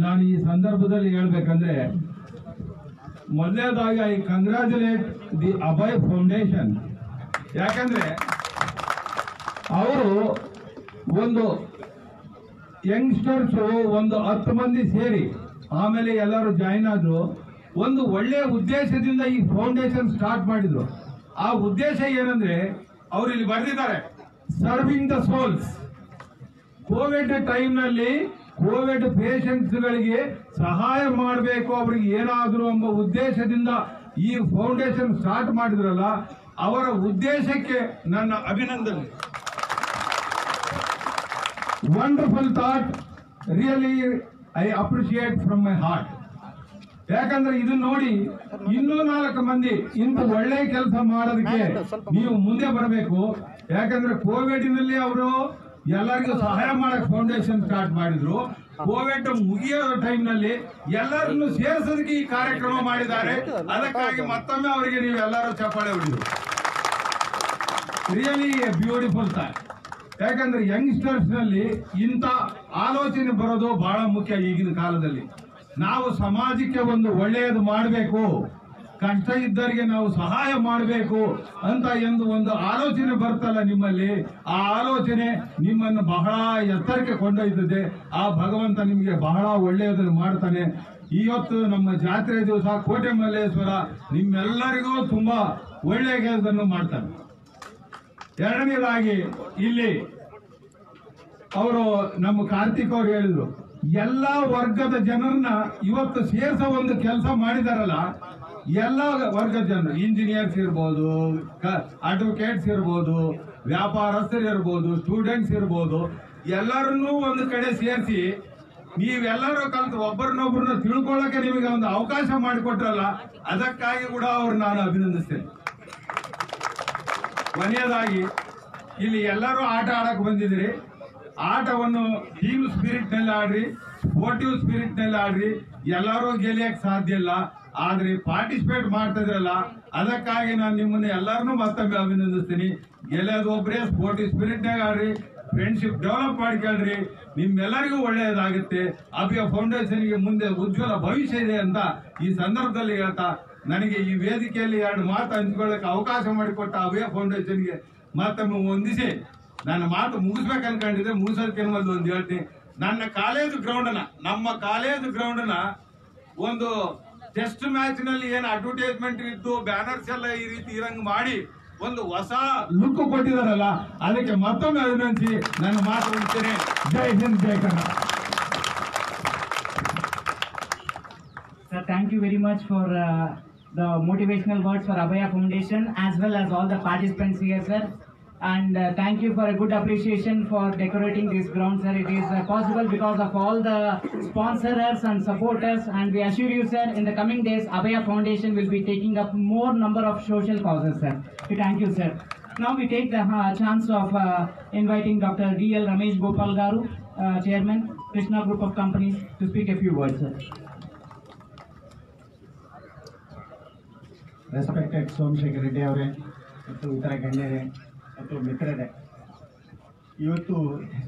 ನಾನು ಈ ಸಂದರ್ಭದಲ್ಲಿ ಹೇಳಬೇಕಂದ್ರೆ, ಮೊದಲನೇದಾಗಿ I congratulate the Abhay foundation. ಯಾಕಂದ್ರೆ ಅವರು ಒಂದು ಯಂಗ್ಸ್ಟರ್ಸ್ ಒಂದು 10 ಮಂದಿ ಸೇರಿ ಆಮೇಲೆ ಎಲ್ಲರೂ ಜಾಯಿನ್ ಆದ್ರು. ಒಂದು ಒಳ್ಳೆಯ ಉದ್ದೇಶದಿಂದ ಈ ಫೌಂಡೇಶನ್ ಸ್ಟಾರ್ಟ್ ಮಾಡಿದ್ರು. ಆ ಉದ್ದೇಶ ಏನಂದ್ರೆ, ಅವರು ಇಲ್ಲಿ ಬರೆದಿದ್ದಾರೆ, ಸರ್ವಿಂಗ್ ದ ಸೋಲ್ಸ್. ಕೋವಿಡ್ ಟೈಮ್ನಲ್ಲಿ ಕೋವಿಡ್ ಪೇಷಂಟ್ಸ್ಗಳಿಗೆ ಸಹಾಯ ಮಾಡಬೇಕು, ಅವ್ರಿಗೆ ಏನಾದರೂ ಎಂಬ ಉದ್ದೇಶದಿಂದ ಈ ಫೌಂಡೇಶನ್ ಸ್ಟಾರ್ಟ್ ಮಾಡಿದ್ರಲ್ಲ, ಅವರ ಉದ್ದೇಶಕ್ಕೆ ನನ್ನ ಅಭಿನಂದನೆ. Wonderful thought, really I appreciate from my heart. ಯಾಕಂದ್ರೆ ಇದು ನೋಡಿ, ಇನ್ನೂ 4 ಮಂದಿ ಇಂಥ ಒಳ್ಳೆ ಕೆಲಸ ಮಾಡೋದಕ್ಕೆ ನೀವು ಮುಂದೆ ಬರಬೇಕು. ಯಾಕಂದ್ರೆ ಕೋವಿಡ್ನಲ್ಲಿ ಅವರು ಎಲ್ಲರಿಗೂ ಸಹಾಯ ಮಾಡಕ್ ಫೌಂಡೇಶನ್ ಸ್ಟಾರ್ಟ್ ಮಾಡಿದ್ರು. ಕೋವಿಡ್ ಮುಗಿಯೋ ಟೈಮ್ನಲ್ಲಿ ಎಲ್ಲರನ್ನು ಸೇರಿಸೋದಕ್ಕೆ ಈ ಕಾರ್ಯಕ್ರಮ ಮಾಡಿದ್ದಾರೆ. ಅದಕ್ಕಾಗಿ ಮತ್ತೊಮ್ಮೆ ಅವರಿಗೆ ನೀವು ಎಲ್ಲರೂ ಚಪ್ಪಾಳೆ ಹೊಡೆದ್ರು. Really beautiful thought. ಯಾಕಂದ್ರೆ ಯಂಗ್ಸ್ಟರ್ಸ್ ನಲ್ಲಿ ಇಂಥ ಆಲೋಚನೆ ಬರೋದು ಬಹಳ ಮುಖ್ಯ. ಈಗಿನ ಕಾಲದಲ್ಲಿ ನಾವು ಸಮಾಜಕ್ಕೆ ಒಂದು ಒಳ್ಳೆಯದು ಮಾಡಬೇಕು, ಕಷ್ಟ ಇದ್ದವರಿಗೆ ನಾವು ಸಹಾಯ ಮಾಡಬೇಕು ಅಂತ ಒಂದು ಆಲೋಚನೆ ಬರ್ತಲ್ಲ ನಿಮ್ಮಲ್ಲಿ, ಆ ಆಲೋಚನೆ ನಿಮ್ಮನ್ನು ಬಹಳ ಎತ್ತರಕ್ಕೆ ಕೊಂಡೊಯ್ತದೆ. ಆ ಭಗವಂತ ನಿಮಗೆ ಬಹಳ ಒಳ್ಳೆಯದನ್ನು ಮಾಡ್ತಾನೆ. ಇವತ್ತು ನಮ್ಮ ಜಾತ್ರೆ ದಿವಸ ಕೋಟೆ ಮಲ್ಲೇಶ್ವರ ನಿಮ್ಮೆಲ್ಲರಿಗೂ ತುಂಬಾ ಒಳ್ಳೆಯ ಕೆಲಸವನ್ನು ಮಾಡ್ತಾನೆ. ಎರಡನೇದಾಗಿ ಇಲ್ಲಿ ಅವರು ನಮ್ಮ ಕಾರ್ತಿಕ್ ಅವರು ಹೇಳಿದ್ರು, ಎಲ್ಲಾ ವರ್ಗದ ಜನರನ್ನ ಇವತ್ತು ಸೇರಿಸೋ ಒಂದು ಕೆಲಸ ಮಾಡಿದಾರಲ್ಲ. ಎಲ್ಲ ವರ್ಗದ ಜನರು, ಇಂಜಿನಿಯರ್ಸ್ ಇರ್ಬೋದು, ಅಡ್ವೊಕೇಟ್ಸ್ ಇರ್ಬೋದು, ವ್ಯಾಪಾರಸ್ಥರು ಇರ್ಬೋದು, ಸ್ಟೂಡೆಂಟ್ಸ್ ಇರ್ಬೋದು, ಎಲ್ಲರನ್ನೂ ಒಂದು ಕಡೆ ಸೇರಿಸಿ ನೀವೆಲ್ಲರೂ ಕಲಿತು ಒಬ್ಬರನ್ನೊಬ್ಬರನ್ನ ತಿಳ್ಕೊಳ್ಳೋಕೆ ನಿಮಗೆ ಒಂದು ಅವಕಾಶ ಮಾಡಿಕೊಟ್ರಲ್ಲ, ಅದಕ್ಕಾಗಿ ಕೂಡ ಅವ್ರು ನಾನು ಅಭಿನಂದಿಸ್ತೇನೆ. ಕೊನೆಯದಾಗಿ ಇಲ್ಲಿ ಎಲ್ಲರೂ ಆಟ ಆಡಕ್ ಬಂದಿದ್ದೀರಿ. ಆಟವನ್ನು ಟೀಮ್ ಸ್ಪಿರಿಟ್ ನಲ್ಲಿ ಆಡ್ರಿ, ಸ್ಪೋರ್ಟಿವ್ ಸ್ಪಿರಿಟ್ ನಲ್ಲಿ ಆಡ್ರಿ. ಎಲ್ಲರೂ ಗೆಲ್ಲಿಯಕ್ ಸಾಧ್ಯ ಇಲ್ಲ, ಆದ್ರೆ ಪಾರ್ಟಿಸಿಪೇಟ್ ಮಾಡ್ತಾ ಇದ್ರಲ್ಲ, ಅದಕ್ಕಾಗಿ ನಾನು ನಿಮ್ಮನ್ನ ಎಲ್ಲರನ್ನೂ ಮತ್ತೊಮ್ಮೆ ಅಭಿನಂದಿಸ್ತೀನಿ. ಗೆಲ್ಲೋದು ಒಬ್ಬರೇ, ಸ್ಪೋರ್ಟಿವ್ ಸ್ಪಿರಿಟ್ ನಾಗ ಆಡ್ರಿ, ಫ್ರೆಂಡ್ಶಿಪ್ ಡೆವಲಪ್ ಮಾಡ್ಕೊಳ್ರಿ, ನಿಮ್ಮೆಲ್ಲರಿಗೂ ಒಳ್ಳೆಯದಾಗುತ್ತೆ. ಅಭಯ ಫೌಂಡೇಶನ್ಗೆ ಮುಂದೆ ಉಜ್ವಲ ಭವಿಷ್ಯ ಇದೆ ಅಂತ ಈ ಸಂದರ್ಭದಲ್ಲಿ ಹೇಳ್ತಾ, ನನಗೆ ಈ ವೇದಿಕೆಯಲ್ಲಿ 2 ಮಾತು ಹಂಚಿಕೊಳ್ಳಕ್ಕೆ ಅವಕಾಶ ಮಾಡಿಕೊಟ್ಟ ಅಭಯ ಫೌಂಡೇಶನ್ಗೆ ಮತ್ತೊಮ್ಮೆ ವಂದಿಸಿ ನನ್ನ ಮಾತು ಮುಗಿಸ್ಬೇಕು ಅನ್ಕೊಂಡಿದ್ದೆ. ಮುಗಿಸೋದಕ್ಕೆ ಒಂದು ಹೇಳ್ತೀನಿ. ನನ್ನ ಕಾಲೇಜು ಗ್ರೌಂಡ್ನ, ನಮ್ಮ ಕಾಲೇಜು ಗ್ರೌಂಡ್ನ ಒಂದು ಟೆಸ್ಟ್ ಮ್ಯಾಚ್ ನಲ್ಲಿ ಏನು ಅಡ್ವರ್ಟೈಸ್ಮೆಂಟ್ ಇದ್ದು ಬ್ಯಾನರ್ಸ್ ಎಲ್ಲ ಈ ರೀತಿ ಇರಂಗ್ ಮಾಡಿ ಒಂದು ಹೊಸ ಲುಕ್ ಕೊಟ್ಟಿದಾರಲ್ಲ, ಅದಕ್ಕೆ ಮತ್ತೊಮ್ಮೆ ಅಭಿನಂದಿಸಿ ನನ್ನ ಮಾತು ಮುಗಿಸ್ತೇನೆ. ಜೈ ಹಿಂದ್, ಜೈ Kannada. Sir, thank you very much for the motivational words for Abhaya Foundation as well as all the participants here, sir. And thank you for a good appreciation for decorating this ground, sir. It is possible because of all the sponsors and supporters, and we assure you, sir, in the coming days, Abhaya Foundation will be taking up more number of social causes, sir. We thank you, sir. Now we take the chance of inviting Dr. D.L. Ramesh Gopal Garu, Chairman, Krishna Group of Companies, to speak a few words, sir. Respected Somashekar Reddy ಅವರೇ ಮತ್ತು ಇತರ ಗಣ್ಯರೇ ಮತ್ತು ಮಿತ್ರರೇ, ಇವತ್ತು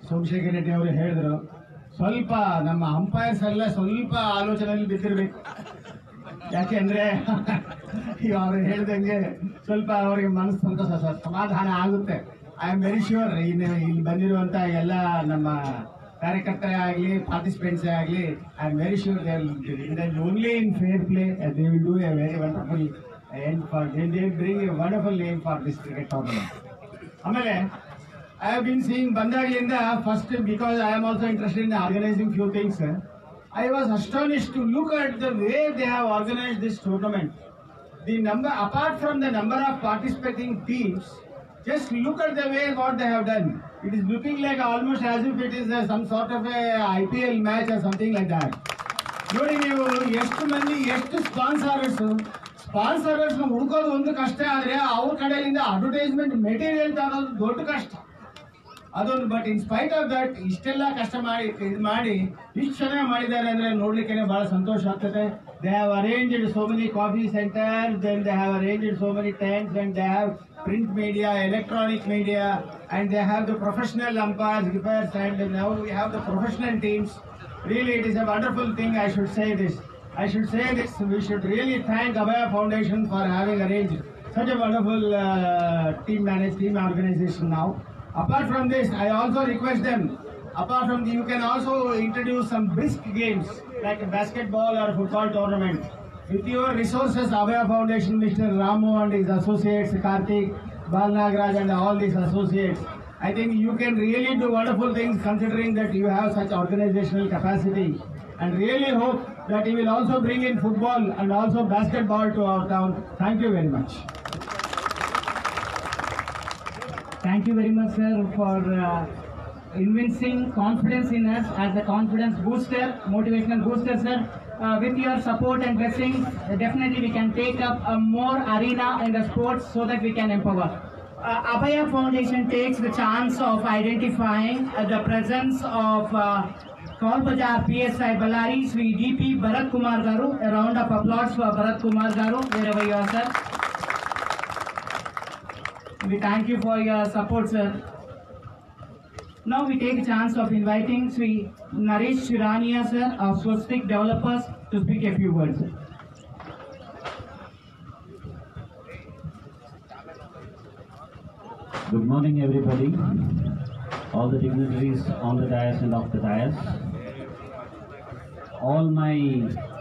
ಸೋಮಶೇಖರ್ ರೆಡ್ಡಿ ಅವರು ಹೇಳಿದ್ರು, ಸ್ವಲ್ಪ ನಮ್ಮ ಅಂಪೈರ್ಸ್ ಎಲ್ಲ ಸ್ವಲ್ಪ ಆಲೋಚನೆಯಲ್ಲಿ ಬಿದ್ದಿರಬೇಕು. ಯಾಕೆ ಅಂದರೆ ಈಗ ಅವರು ಹೇಳ್ದಂಗೆ ಸ್ವಲ್ಪ ಅವರಿಗೆ ಮನಸ್ಸು ಸಂತೋಷ, ಸಮಾಧಾನ ಆಗುತ್ತೆ. ಐ ಆಮ್ ವೆರಿ ಶ್ಯೂರ್ ಇಲ್ಲಿ ಬಂದಿರುವಂಥ ಎಲ್ಲ ನಮ್ಮ ಕಾರ್ಯಕರ್ತರೇ ಆಗಲಿ, ಪಾರ್ಟಿಸಿಪೆಂಟ್ಸೇ ಆಗಲಿ, I am very sure only in fair play they will do A very wonderful and they bring a wonderful name for this cricket tournament. ಆಮೇಲೆ I have been seeing ಬಂದಾಗಲಿಂದ first, because I am also interested in organizing few things, I was astonished to look at the way they have organized this tournament. The number, apart from the number of participating teams, Just look at the way what they have done. It is looking like almost as if it is some sort of a IPL match or something like that. ನೋಡಿ ನೀವು ಎಷ್ಟು ಮಂದಿ ಎಷ್ಟು sponsors ಹುಡುಕೋದು ಒಂದು ಕಷ್ಟ, ಆದರೆ ಅವ್ರ ಕಡೆಯಿಂದ ಅಡ್ವರ್ಟೈಸ್ಮೆಂಟ್ ಮೆಟೀರಿಯಲ್ ತರೋದು ದೊಡ್ಡ ಕಷ್ಟ ಅದೊಂದು. But in spite of that ಇಷ್ಟೆಲ್ಲ ಕಷ್ಟ ಮಾಡಿ ಇಷ್ಟು ಚೆನ್ನಾಗಿ ಮಾಡಿದ್ದಾರೆ ಅಂದ್ರೆ ನೋಡ್ಲಿಕ್ಕೆ ಬಹಳ ಸಂತೋಷ ಆಗ್ತದೆ. They have arranged so many coffee centres, then they have arranged so many tents, and they have print media, electronic media, and they have the professional umpires, grippers, and now we have the professional teams. Really, it is a wonderful thing. I should say this. We should really thank Abaya Foundation for having arranged such a wonderful team organization now. Apart from this, I also request them, you can also introduce some brisk games like a basketball or football tournament. With your resources, Abaya Foundation, Mr. Ramu and his associates, Karthik, Balnagraj and all these associates, I think you can really do wonderful things considering that you have such organizational capacity, and really hope that you will also bring in football and also basketball to our town. Thank you very much. Thank you very much, sir, for investing confidence in us as a confidence booster, motivational booster, sir. With your support and blessings, definitely we can take up a more arena in the sports so that we can empower. Abaya Foundation takes the chance of identifying the presence of Kolbajar PSI Ballari, Sri DP Bharat Kumar Garu. A round of applause for Bharat Kumar Garu, wherever you are, sir. We thank you for your support, sir. Now we take a chance of inviting Sri Naresh Shirania, sir, of Swastik Developers, to speak a few words. Good morning, everybody. All the dignitaries on the dais and off the dais. All my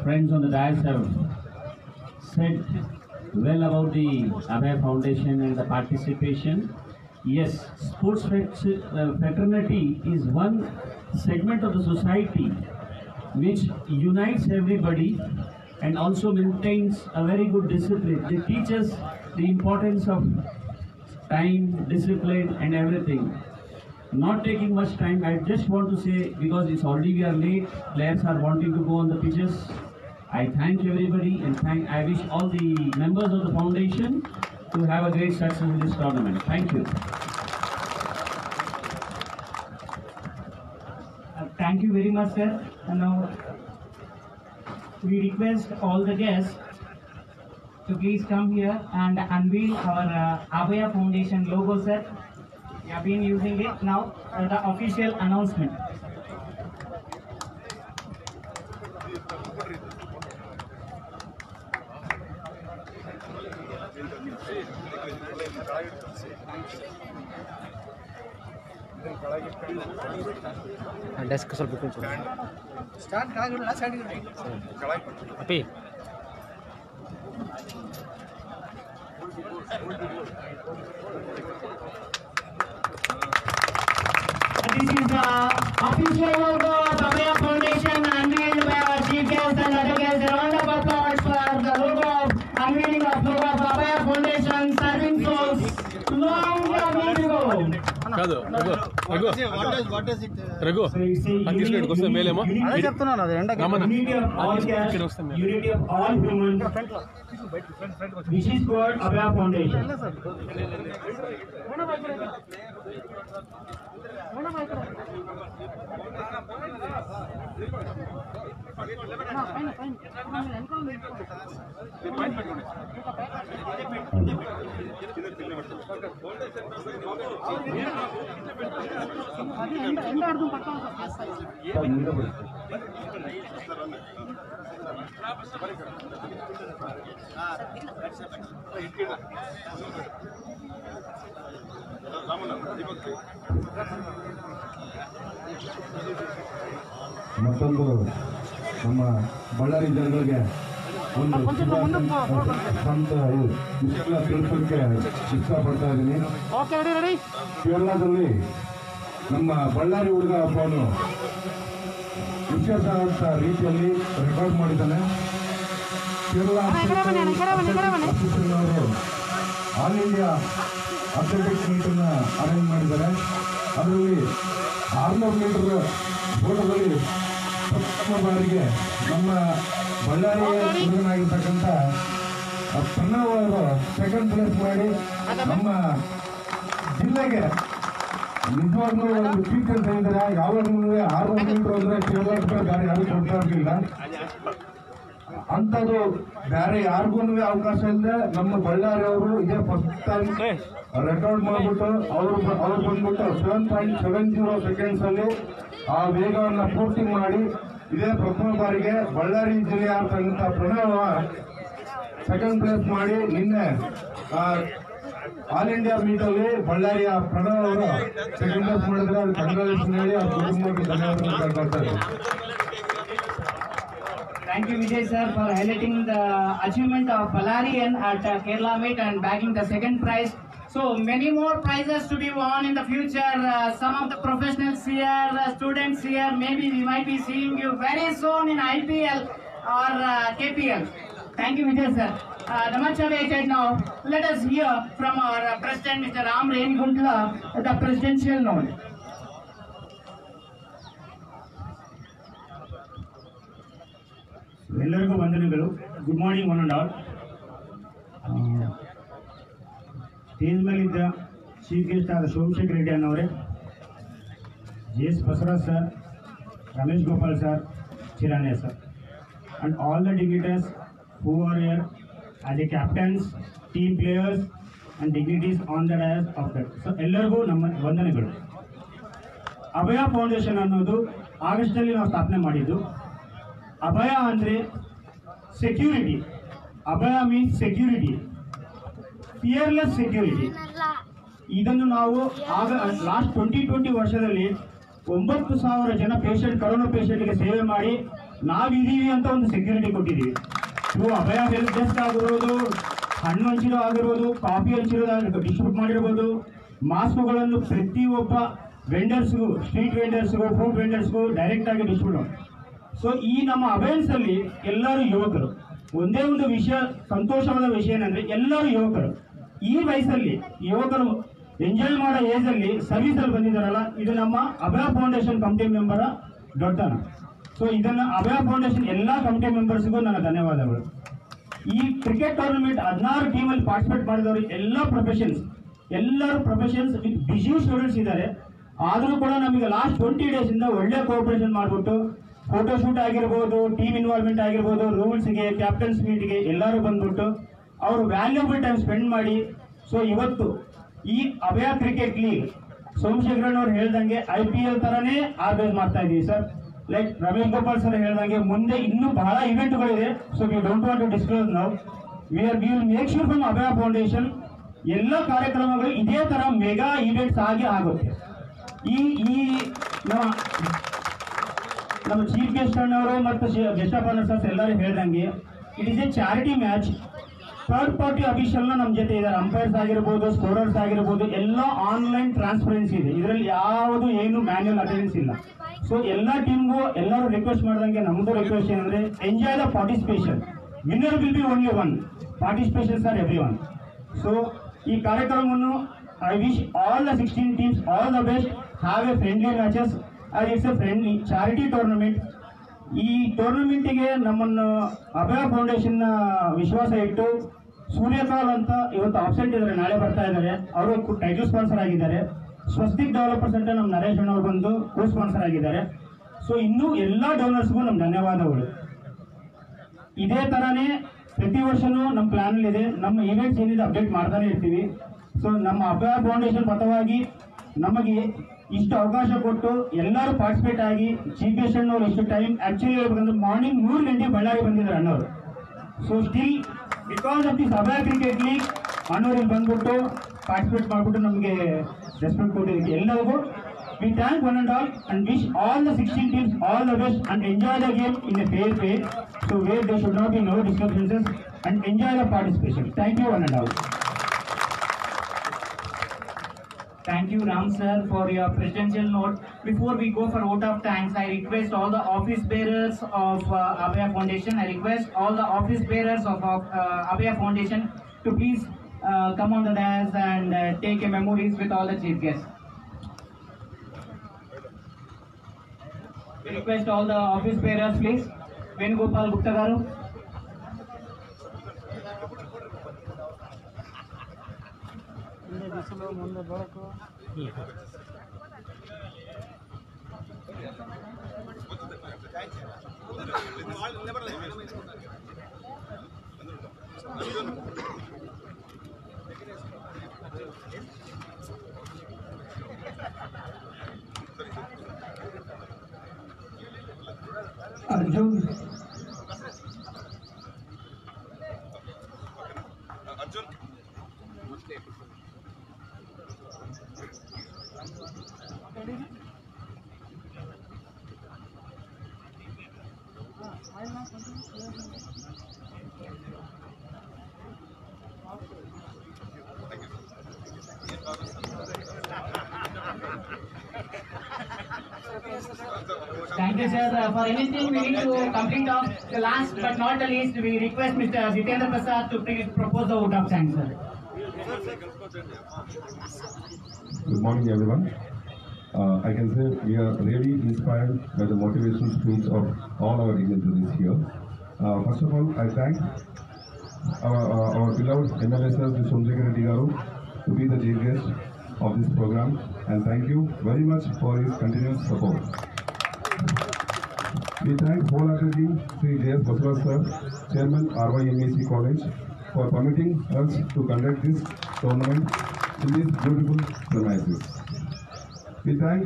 friends on the dais have said well about the Abaya Foundation and the participation. Yes, sports fraternity is one segment of the society which unites everybody and also maintains a very good discipline. They teach us the importance of time, discipline and everything. Not taking much time, I just want to say, because it's already we are late, players are wanting to go on the pitches. I thank everybody and I wish all the members of the foundation to have a great success in this tournament. Thank you. Thank you very much, sir. And now we request all the guests to please come here and unveil our Abaya Foundation logo, sir. We have been using it. Now the official announcement. Desk ಸ್ವಲ್ಪ ಕೊಂಚ ಅಪ್ಪಿ This is the official logo of Abaya Foundation unveiled by our chief guest and other guests. A round of applause for the logo of unveiling of logo of Abaya Foundation, serving souls long ago. కాదు రఘు అది తీసుకెళ్ళి వస్తే మేలేమో అదే చెప్తున్నాను. అది ఎండ Unity of all caste, unity of all humans. This is called Abaya Foundation. ఎండ అర్థం పట్టాలి. ಮತ್ತೊಂದು ನಮ್ಮ ಬಳ್ಳಾರಿ ಜನಗಳಿಗೆ ಒಂದು ಅಂತ ವಿಷಯ ತಿಳಿಸೋಕ್ಕೆ ಇಷ್ಟಪಡ್ತಾ ಇದ್ದೀನಿ. ಕೇರಳದಲ್ಲಿ ನಮ್ಮ ಬಳ್ಳಾರಿ ಹುಡುಗ ಹಬ್ಬವನ್ನು ವಿಶೇಷ ಅಂತ ರೀತಿಯಲ್ಲಿ ರೆಕಾರ್ಡ್ ಮಾಡಿದ್ದಾನೆ. ಕೇರಳ ಅವರು ಆಲ್ ಇಂಡಿಯಾ ಅಥ್ಲೆಟಿಕ್ಸ್ ಮೀಟನ್ನು ಅರೇಂಜ್ ಮಾಡಿದ್ದಾರೆ. ಅದರಲ್ಲಿ 600 ಮೀಟರ್ ಓಟದಲ್ಲಿ ಪ್ರಥಮ ಬಾರಿಗೆ ನಮ್ಮ ಬಳ್ಳಾರಿಯ ಹುಡುಗನಾಗಿರ್ತಕ್ಕಂಥ ಪ್ರಣವ್ ಅವರು ಸೆಕೆಂಡ್ ಪ್ಲೇಸ್ ಮಾಡಿ ನಮ್ಮ ಜಿಲ್ಲೆಗೆ ನಿಜವಾಗ್ಲೂ ಒಂದು ಕೀರ್ತಿ ಅಂತ ಹೇಳಿದ್ರೆ, ಯಾವಾಗಲೂ 600 ಮೀಟರ್ ಅಂದ್ರೆ ಕೇರಳ ಬೇರೆ ಯಾರು ಕೊಡ್ತಾ ಇರಲಿಲ್ಲ. ಅಂಥದ್ದು ಬೇರೆ ಯಾರಿಗೂ ಅವಕಾಶ ಇಲ್ಲದೆ ನಮ್ಮ ಬಳ್ಳಾರಿ ಅವರು ಇದೇ ಫಸ್ಟ್ ಟೈಮ್ ರೆಕಾರ್ಡ್ ಮಾಡಿಬಿಟ್ಟು ಅವರು ಬಂದ್ಬಿಟ್ಟು 7.70 ಸೆಕೆಂಡ್ಸ್ ಅಲ್ಲಿ ಆ ವೇಗವನ್ನು ಪೂರ್ತಿ ಮಾಡಿ ಇದೇ ಪ್ರಥಮ ಬಾರಿಗೆ ಬಳ್ಳಾರಿ ಜಿಲ್ಲೆಯ ಅಂತಕ್ಕಂಥ ಪ್ರಣವ್ ಸೆಕೆಂಡ್ ಪ್ಲೇಸ್ ಮಾಡಿ ನಿನ್ನೆ ಆಲ್ ಇಂಡಿಯಾ ಮೀಟ್ ಅಲ್ಲಿ ಬಳ್ಳಾರಿಯ ಪ್ರಣವ್ ಅವರು ಸೆಕೆಂಡ್ ಪ್ಲೇಸ್ ಮಾಡಿದ್ರೆ ಅದು ಕಂಗ್ರಾಚುಲೇಷನ್ ಹೇಳಿ ಅವ್ರ ಕುಟುಂಬಕ್ಕೆ ಧನ್ಯವಾದಗಳು ಹೇಳ್ತಾರೆ. Thank you, Vijay sir, for highlighting the achievement of Ballarian at Kerala meet and bagging the second prize. So many more prizes to be won in the future. Some of the professionals here, students here, maybe we might be seeing you very soon in IPL or KPL. Thank you, Vijay sir. The much awaited now. Let us hear from our President, Mr. Ram Reniguntla, the presidential note. ಎಲ್ಲರಿಗೂ ವಂದನೆಗಳು. Good morning one and all. Stage ಮೇಲಿದ್ದ chief guest ಆದ ಸೋಮಶೇಖರ್ ರೆಡ್ಡಿ ಅನ್ನೋರೆ, JS Basavaraj sir, Ramesh Gopal sir, ಚಿರಾನ್ಯ sir, and all the dignitaries who are here as the captains, team players and dignitaries on the dais of that. So ಎಲ್ಲರಿಗೂ ನಮ್ಮ ವಂದನೆಗಳು. ಅಭಯ foundation ಅನ್ನೋದು ಆಗಸ್ಟ್ನಲ್ಲಿ ನಾವು ಸ್ಥಾಪನೆ ಮಾಡಿದ್ದು. ಅಭಯ ಅಂದರೆ ಸೆಕ್ಯೂರಿಟಿ. ಅಭಯ ಮೀನ್ಸ್ ಸೆಕ್ಯೂರಿಟಿ, ಫಿಯರ್ಲೆಸ್ ಸೆಕ್ಯೂರಿಟಿ. ಇದನ್ನು ನಾವು ಆಗ ಲಾಸ್ಟ್ 2020 ವರ್ಷದಲ್ಲಿ 9,000 ಜನ ಪೇಷಂಟ್, ಕರೋನಾ ಪೇಷಂಟ್ಗೆ ಸೇವೆ ಮಾಡಿ ನಾವಿದ್ದೀವಿ ಅಂತ ಒಂದು ಸೆಕ್ಯೂರಿಟಿ ಕೊಟ್ಟಿದ್ದೀವಿ. ಇವು ಅಭಯ ಹೆಲ್ಪ್ ಡೆಸ್ಕ್ ಆಗಿರ್ಬೋದು, ಹಣ್ಣು ಹಂಚಿರೋ ಆಗಿರ್ಬೋದು, ಕಾಫಿ ಹಂಚಿರೋದು ಡಿಸ್ಟ್ರಿಬ್ಯೂಟ್ ಮಾಡಿರ್ಬೋದು, ಮಾಸ್ಕ್ಗಳನ್ನು ಪ್ರತಿಯೊಬ್ಬ ವೆಂಡರ್ಸ್ಗೂ, ಸ್ಟ್ರೀಟ್ ವೆಂಡರ್ಸ್ಗೂ, ಫುಡ್ ವೆಂಡರ್ಸ್ಗೂ ಡೈರೆಕ್ಟಾಗಿ ಡಿಸ್ಟ್ರಿಬ್ಯೂಟ್. ಸೊ ಈ ನಮ್ಮ ಅವೇರ್ನೆಸ್ ಅಲ್ಲಿ ಎಲ್ಲರೂ ಯುವಕರು. ಒಂದೇ ಒಂದು ವಿಷಯ, ಸಂತೋಷವಾದ ವಿಷಯ ಏನಂದ್ರೆ ಎಲ್ಲರೂ ಯುವಕರು. ಈ ವಯಸ್ಸಲ್ಲಿ ಯುವಕರು ಎಂಜಾಯ್ ಮಾಡೋ ಏಜ್ ಅಲ್ಲಿ ಸರ್ವಿಸ್ ಅಲ್ಲಿ ಬಂದಿದ್ದಾರಲ್ಲ, ಇದು ನಮ್ಮ ಅಭಯ ಫೌಂಡೇಶನ್ ಕಮಿಟಿ ಮೆಂಬರ್ ದೊಡ್ಡತನ. ಸೊ ಇದನ್ನ ಅಭಯ ಫೌಂಡೇಶನ್ ಎಲ್ಲಾ ಕಮಿಟಿ ಮೆಂಬರ್ಸ್ಗೂ ನನ್ನ ಧನ್ಯವಾದಗಳು. ಈ ಕ್ರಿಕೆಟ್ ಟೂರ್ನಮೆಂಟ್ 16 ಟೀಮಲ್ಲಿ ಪಾರ್ಟಿಸಿಪೇಟ್ ಮಾಡಿದವರು ಎಲ್ಲರೂ ಪ್ರೊಫೆಷನ್ಸ್ ವಿತ್ ಬಿಸಿ ಸ್ಟೂಡೆಂಟ್ಸ್ ಇದ್ದಾರೆ. ಆದರೂ ಕೂಡ ನಮಗೆ ಲಾಸ್ಟ್ 20 ಡೇಸ್ ಇಂದ ಒಳ್ಳೆ ಕೋಆಪರೇಷನ್ ಮಾಡಿಬಿಟ್ಟು ಫೋಟೋಶೂಟ್ ಆಗಿರ್ಬೋದು, ಟೀಮ್ ಇನ್ವಾಲ್ವ್ಮೆಂಟ್ ಆಗಿರ್ಬೋದು, ರೂಲ್ಸ್ಗೆ, ಕ್ಯಾಪ್ಟನ್ಸ್ ಮೀಟ್ಗೆ ಎಲ್ಲರೂ ಬಂದ್ಬಿಟ್ಟು ಅವರು ವ್ಯಾಲ್ಯೂಬಲ್ ಟೈಮ್ ಸ್ಪೆಂಡ್ ಮಾಡಿ. ಸೊ ಇವತ್ತು ಈ ಅಭಯ ಕ್ರಿಕೆಟ್ ಲೀಗ್ ಸೋಮಶೇಖರನ್ ಅವ್ರು ಹೇಳ್ದಂಗೆ IPL ತರನೇ ಆರ್ಗನೈಸ್ ಮಾಡ್ತಾ ಇದೀವಿ ಸರ್. ಲೈಕ್ ರಮೇಶ್ ಗೋಪಾಲ್ ಸರ್ ಹೇಳ್ದಂಗೆ ಮುಂದೆ ಇನ್ನೂ ಬಹಳ ಇವೆಂಟ್ಗಳಿದೆ. So we don't want to disclose now. We will make sure from Abhaya Foundation ಎಲ್ಲ ಕಾರ್ಯಕ್ರಮಗಳು ಇದೇ ತರ ಮೆಗಾ ಇವೆಂಟ್ಸ್ ಆಗಿ ಆಗುತ್ತೆ. ಈ ನಮ್ಮ ಚೀಫ್ ಗೆಸ್ಟ್ ಅನ್ನೋರು ಮತ್ತು ಗೆಸ್ಟ್ ಆಫ್ ಆನರ್ ಸರ್ಸ್ ಎಲ್ಲರೂ ಹೇಳ್ದಂಗೆ it is a charity match. Third party ಅಫಿಷಿಯಲ್ನ ನಮ್ಮ ಜೊತೆ ಇದ್ದಾರೆ. ಅಂಪೈರ್ಸ್ ಆಗಿರ್ಬೋದು, ಸ್ಕೋರರ್ಸ್ ಆಗಿರ್ಬೋದು, ಎಲ್ಲ ಆನ್ಲೈನ್ ಟ್ರಾನ್ಸ್ಪರೆನ್ಸಿ ಇದೆ. ಇದರಲ್ಲಿ ಯಾವುದು ಏನು ಮ್ಯಾನ್ಯಲ್ ಅಟೆಂಡೆನ್ಸ್ ಇಲ್ಲ. ಸೊ ಎಲ್ಲ ಟೀಮ್ಗೂ ಎಲ್ಲರೂ ರಿಕ್ವೆಸ್ಟ್ ಮಾಡ್ದಂಗೆ ನಮ್ಮದು ರಿಕ್ವೆಸ್ಟ್ ಏನಂದ್ರೆ enjoy the participation. Winner will be only one, participations are every one. So ಈ ಕಾರ್ಯಕ್ರಮವನ್ನು I wish all the 16 teams all the best. Have a friendly matches. It's a friendly charity tournament. ಈ ಟೂರ್ನಮೆಂಟಿಗೆ ನಮ್ಮನ್ನು ಅಭಯ foundation ವಿಶ್ವಾಸ ಇಟ್ಟು ಸೂರ್ಯಕಾಲ್ ಅಂತ ಇವತ್ತು absent ಇದ್ದಾರೆ, ನಾಳೆ ಬರ್ತಾ ಇದ್ದಾರೆ. ಅವರು ಟೈಟಲ್ ಸ್ಪಾನ್ಸರ್ ಆಗಿದ್ದಾರೆ. ಸ್ವಸ್ತಿಕ್ ಡೆವಲಪರ್ಸ್ ಅಂತ ನಮ್ಮ ನರೇಶ್ ಅವರು ಬಂದು ಕೋ ಸ್ಪಾನ್ಸರ್ ಆಗಿದ್ದಾರೆ. ಸೊ ಇನ್ನೂ ಎಲ್ಲ ಡೋನರ್ಸ್ಗೂ ನಮ್ಮ ಧನ್ಯವಾದಗಳು. ಇದೇ ತರಾನೇ ಪ್ರತಿ ವರ್ಷನೂ ನಮ್ಮ ಪ್ಲಾನ್ ಇದೆ. ನಮ್ಮ ಇವೆಂಟ್ಸ್ ಏನಿದೆ ಅಪ್ಡೇಟ್ ಮಾಡ್ತಾನೆ ಇರ್ತೀವಿ. ಸೊ ನಮ್ಮ ಅಭಯ ಫೌಂಡೇಶನ್ ಪರವಾಗಿ ನಮಗೆ ಇಷ್ಟು ಅವಕಾಶ ಕೊಟ್ಟು ಎಲ್ಲರೂ ಪಾರ್ಟಿಸಿಪೇಟ್ ಆಗಿ ಚೀಫ್ ಗೆಸ್ಟ್ ಅನ್ನೋರು ಇಷ್ಟು ಟೈಮ್ ಆಕ್ಚುಲಿ ಹೇಳ್ಬೇಕಂದ್ರೆ ಮಾರ್ನಿಂಗ್ 3 ಗಂಟೆ ಬಳ್ಳಾರಿ ಬಂದಿದ್ದಾರೆ ಅಣ್ಣವರು. So still because of this Abhaya cricket league ಅಣ್ಣವ್ರಿಗೆ ಬಂದ್ಬಿಟ್ಟು ಪಾರ್ಟಿಸಿಪೇಟ್ ಮಾಡಿಬಿಟ್ಟು ನಮಗೆ ರೆಸ್ಪೆಕ್ಟ್ ಕೊಟ್ಟಿದ್ದಕ್ಕೆ ಎಲ್ಲರಿಗೂ we thank one and all and wish all the 16 teams all the best and enjoy the game in a fair way. So where there should not be no disturbances and enjoy the participation. Thank you one and all. Thank you, Ram sir, for your presidential note. Before we go for vote of thanks, I request all the office bearers of Abhaya Foundation. I request all the office bearers of Abhaya Foundation to please come on the dais and take a memories with all the chief guests. We request all the office bearers, please. Venugopal Gupta garu. Arjun. Thank you, sir. For anything, we need to complete off the last but not the least. We request Mr. Jitendra Prasad to propose the vote of thanks, sir. Good morning, everyone. I can say we are really inspired by the motivational speech of all our dignitaries here. First of all, I thank our beloved MLA sir, Mr. Somsekhar Reddy Garu, to be the chief guest of this program, and thank you very much for his continuous support. We thank wholeheartedly Sri J.S. Basavas sir, Chairman RYMAC College, for permitting us to conduct this tournament in these beautiful premises. We thank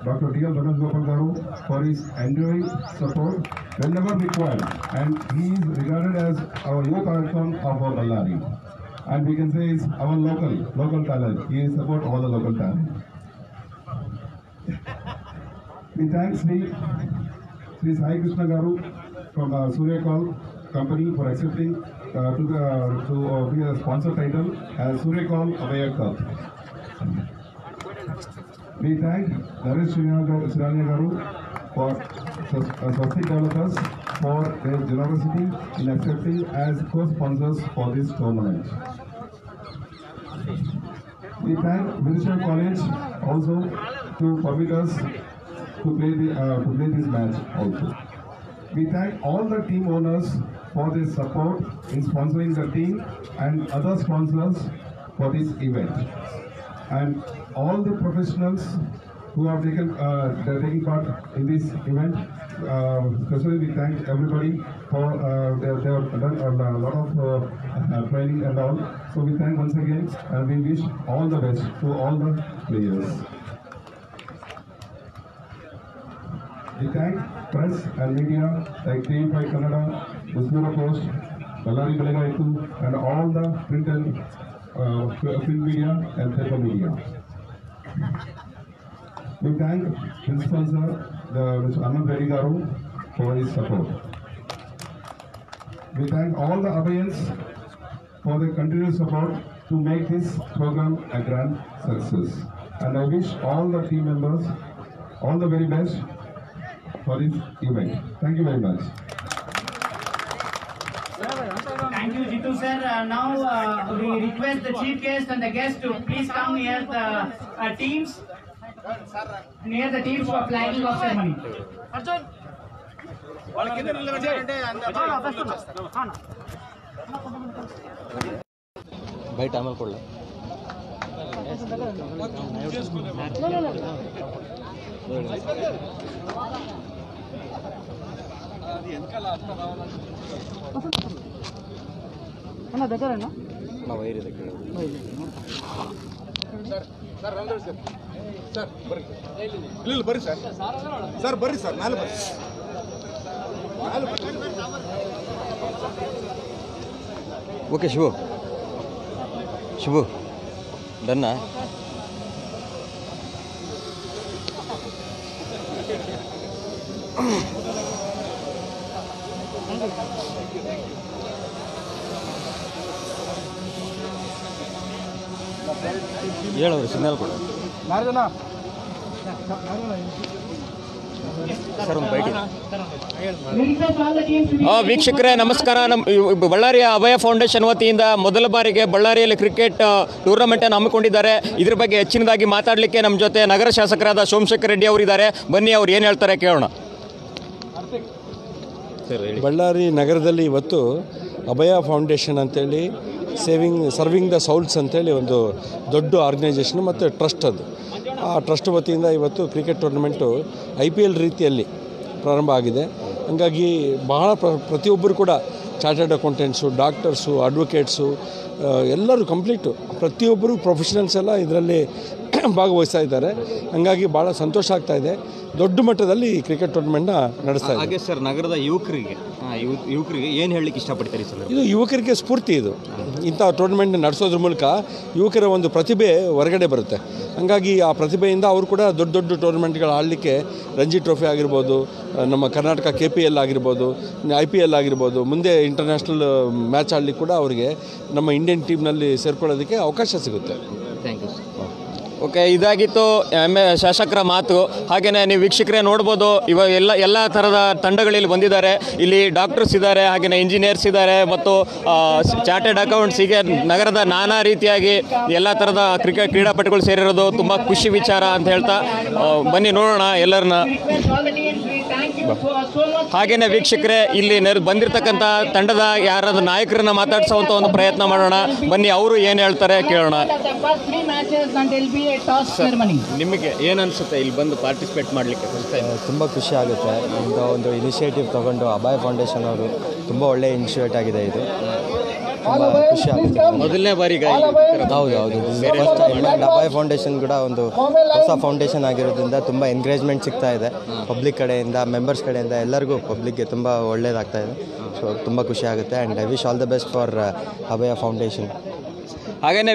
Dr. D.L. Ramesh Gopal Garu for his enduring support whenever required, and he is regarded as our youth icon of our Ballari. And we can say is our local talent. He support all the local talent. We thank Sri Sai Krishna Garu from Surya Call Company for accepting to be a sponsor title as Surya Call Abhaya Cup. We thank Naresh Sriranya Garu for Swastik Developers for their generosity in accepting as co-sponsors for this tournament. We thank Virisha College also to permit us to play this match also. We thank all the team owners for their support in sponsoring the team and other sponsors for this event. And all the professionals who have taken part in this event, especially we thank everybody for they have done a lot of training and all. So we thank once again, and we wish all the best to all the players. We thank press and media like TV5 Kannada, Usmura Post, Ballari Belegaitu, and all the print and print media and paper media. We thank Principal Sir, Mr. Anand Reddy Garu, for his support. We thank all the Abhayans for their continuous support to make this program a grand success. And I wish all the team members all the very best for this event. Thank you very much. Thank you, Jitu sir. Now we request the chief guest and the guests to please come near the teams for flagging of ceremony. Arjun. బయట అమలు కూడా అన్న దగ్గరేనా నా wire దగ్గర sir ರಂದ್ರಿ sir sir ಬರ್ರಿ ಇಲ್ಲ ಬರ್ರಿ ಸರ್ ಸರ್ ಬರ್ರಿ ಸರ್ ನಾಳೆ ಬರ್ರಿ ಓಕೆ ಶಿವು ಶಿವು ಡನ್ನಾ ಹೇಳವ್ರಿ ಸಿಗ್ನಲ್ ಕೊಡ ನಾರ್ದನ ಸರ್ ಒಂದು ಬೈಟ್ ವೀಕ್ಷಕರೇ ನಮಸ್ಕಾರ. ನಮ್ಮ ಬಳ್ಳಾರಿಯ ಅಭಯ ಫೌಂಡೇಶನ್ ವತಿಯಿಂದ ಮೊದಲ ಬಾರಿಗೆ ಬಳ್ಳಾರಿಯಲ್ಲಿ ಕ್ರಿಕೆಟ್ ಟೂರ್ನಮೆಂಟನ್ನು ಹಮ್ಮಿಕೊಂಡಿದ್ದಾರೆ. ಇದ್ರ ಬಗ್ಗೆ ಹೆಚ್ಚಿನದಾಗಿ ಮಾತಾಡಲಿಕ್ಕೆ ನಮ್ಮ ಜೊತೆ ನಗರ ಶಾಸಕರಾದ ಸೋಮಶೇಖರ್ ರೆಡ್ಡಿ ಅವರಿದ್ದಾರೆ. ಬನ್ನಿ ಅವ್ರು ಏನು ಹೇಳ್ತಾರೆ ಕೇಳೋಣ. ಬಳ್ಳಾರಿ ನಗರದಲ್ಲಿ ಇವತ್ತು ಅಭಯ ಫೌಂಡೇಶನ್ ಅಂತೇಳಿ ಸರ್ವಿಂಗ್ ದ ಸೌಲ್ಸ್ ಅಂತೇಳಿ ಒಂದು ದೊಡ್ಡ ಆರ್ಗನೈಜೇಷನ್ ಮತ್ತು ಟ್ರಸ್ಟ್, ಅದು ಆ ಟ್ರಸ್ಟ್ ವತಿಯಿಂದ ಇವತ್ತು ಕ್ರಿಕೆಟ್ ಟೂರ್ನಮೆಂಟು IPL ರೀತಿಯಲ್ಲಿ ಪ್ರಾರಂಭ ಆಗಿದೆ. ಹಾಗಾಗಿ ಬಹಳ ಪ್ರತಿಯೊಬ್ಬರು ಕೂಡ ಚಾರ್ಟರ್ಡ್ ಅಕೌಂಟೆಂಟ್ಸು, ಡಾಕ್ಟರ್ಸು, ಅಡ್ವೊಕೇಟ್ಸು ಎಲ್ಲರೂ ಕಂಪ್ಲೀಟು ಪ್ರತಿಯೊಬ್ಬರು ಪ್ರೊಫೆಷನಲ್ಸ್ ಎಲ್ಲ ಇದರಲ್ಲಿ ಭಾಗವಹಿಸ್ತಾ ಇದ್ದಾರೆ. ಹಾಗಾಗಿ ಭಾಳ ಸಂತೋಷ ಆಗ್ತಾ ಇದೆ. ದೊಡ್ಡ ಮಟ್ಟದಲ್ಲಿ ಕ್ರಿಕೆಟ್ ಟೂರ್ನಮೆಂಟ್ನ ನಡೆಸ್ತಾ ಇದೆ. ಹಾಗೆ ಸರ್, ನಗರದ ಯುವಕರಿಗೆ ಏನು ಹೇಳಲಿಕ್ಕೆ ಇಷ್ಟಪಡ್ತೀರಿ ಸರ್? ಇದು ಯುವಕರಿಗೆ ಸ್ಫೂರ್ತಿ. ಇದು ಇಂಥ ಟೂರ್ನಮೆಂಟ್ ನಡೆಸೋದ್ರ ಮೂಲಕ ಯುವಕರ ಒಂದು ಪ್ರತಿಭೆ ಹೊರಗಡೆ ಬರುತ್ತೆ. ಹಾಗಾಗಿ ಆ ಪ್ರತಿಭೆಯಿಂದ ಅವರು ಕೂಡ ದೊಡ್ಡ ದೊಡ್ಡ ಟೂರ್ನಮೆಂಟ್ಗಳು ಆಡಲಿಕ್ಕೆ, ರಂಜಿ ಟ್ರೋಫಿ ಆಗಿರ್ಬೋದು, ನಮ್ಮ ಕರ್ನಾಟಕ KPL ಆಗಿರ್ಬೋದು, IPL ಆಗಿರ್ಬೋದು, ಮುಂದೆ ಇಂಟರ್ನ್ಯಾಷನಲ್ ಮ್ಯಾಚ್ ಆಡಲಿಕ್ಕೆ ಕೂಡ ಅವರಿಗೆ ನಮ್ಮ ಇಂಡಿಯನ್ ಟೀಮ್ನಲ್ಲಿ ಸೇರ್ಕೊಳ್ಳೋದಕ್ಕೆ ಅವಕಾಶ ಸಿಗುತ್ತೆ. Thank you sir. ಓಕೆ, ಇದಾಗಿತ್ತು ಶಾಸಕರ ಮಾತು. ಹಾಗೆಯೇ ನೀವು ವೀಕ್ಷಕರೇ ನೋಡ್ಬೋದು, ಇವಾಗ ಎಲ್ಲ ಥರದ ತಂಡಗಳಲ್ಲಿ ಬಂದಿದ್ದಾರೆ. ಇಲ್ಲಿ ಡಾಕ್ಟರ್ಸ್ ಇದ್ದಾರೆ, ಹಾಗೆಯೇ ಇಂಜಿನಿಯರ್ಸ್ ಇದ್ದಾರೆ, ಮತ್ತು ಚಾರ್ಟೆಡ್ ಅಕೌಂಟ್ಸ್, ಹೀಗೆ ನಗರದ ನಾನಾ ರೀತಿಯಾಗಿ ಎಲ್ಲ ಥರದ ಕ್ರೀಡಾಪಟುಗಳು ಸೇರಿರೋದು ತುಂಬ ಖುಷಿ ವಿಚಾರ ಅಂತ ಹೇಳ್ತಾ ಬನ್ನಿ ನೋಡೋಣ ಎಲ್ಲರನ್ನ. ಹಾಗೆಯೇ ವೀಕ್ಷಕರೇ, ಇಲ್ಲಿ ಬಂದಿರತಕ್ಕಂಥ ತಂಡದ ಯಾರಾದ್ರೂ ನಾಯಕರನ್ನ ಮಾತಾಡ್ಸೋವಂಥ ಒಂದು ಪ್ರಯತ್ನ ಮಾಡೋಣ. ಬನ್ನಿ, ಅವರು ಏನು ಹೇಳ್ತಾರೆ ಕೇಳೋಣ. ನಿಮಗೆ ಏನು ಅನಿಸುತ್ತೆ ಇಲ್ಲಿ ಬಂದು ಪಾರ್ಟಿಸಿಪೇಟ್ ಮಾಡಲಿಕ್ಕೆ? ತುಂಬ ಖುಷಿ ಆಗುತ್ತೆ. ಇಂಥ ಒಂದು ಇನಿಷಿಯೇಟಿವ್ ತಗೊಂಡು ಅಭಯ ಫೌಂಡೇಶನ್ ಅವರು ತುಂಬ ಒಳ್ಳೆಯ ಇನಿಷಿಯೇಟ್ ಆಗಿದೆ. ಇದು ತುಂಬ ಖುಷಿ ಆಗುತ್ತೆ. ಮೊದಲನೇ ಬಾರಿಗೆ ಹೌದು first time. And Abhaya Foundation ಕೂಡ ಒಂದು ಹೊಸ ಫೌಂಡೇಶನ್ ಆಗಿರೋದ್ರಿಂದ ತುಂಬ ಎನ್ಕರೇಜ್ಮೆಂಟ್ ಸಿಗ್ತಾ ಇದೆ ಪಬ್ಲಿಕ್ ಕಡೆಯಿಂದ, ಮೆಂಬರ್ಸ್ ಕಡೆಯಿಂದ, ಎಲ್ಲರಿಗೂ ಪಬ್ಲಿಕ್ಗೆ ತುಂಬ ಒಳ್ಳೆಯದಾಗ್ತಾ ಇದೆ. ಸೊ ತುಂಬ ಖುಷಿ ಆಗುತ್ತೆ. And I wish all the best for Abhaya Foundation. ಹಾಗೆಯೇ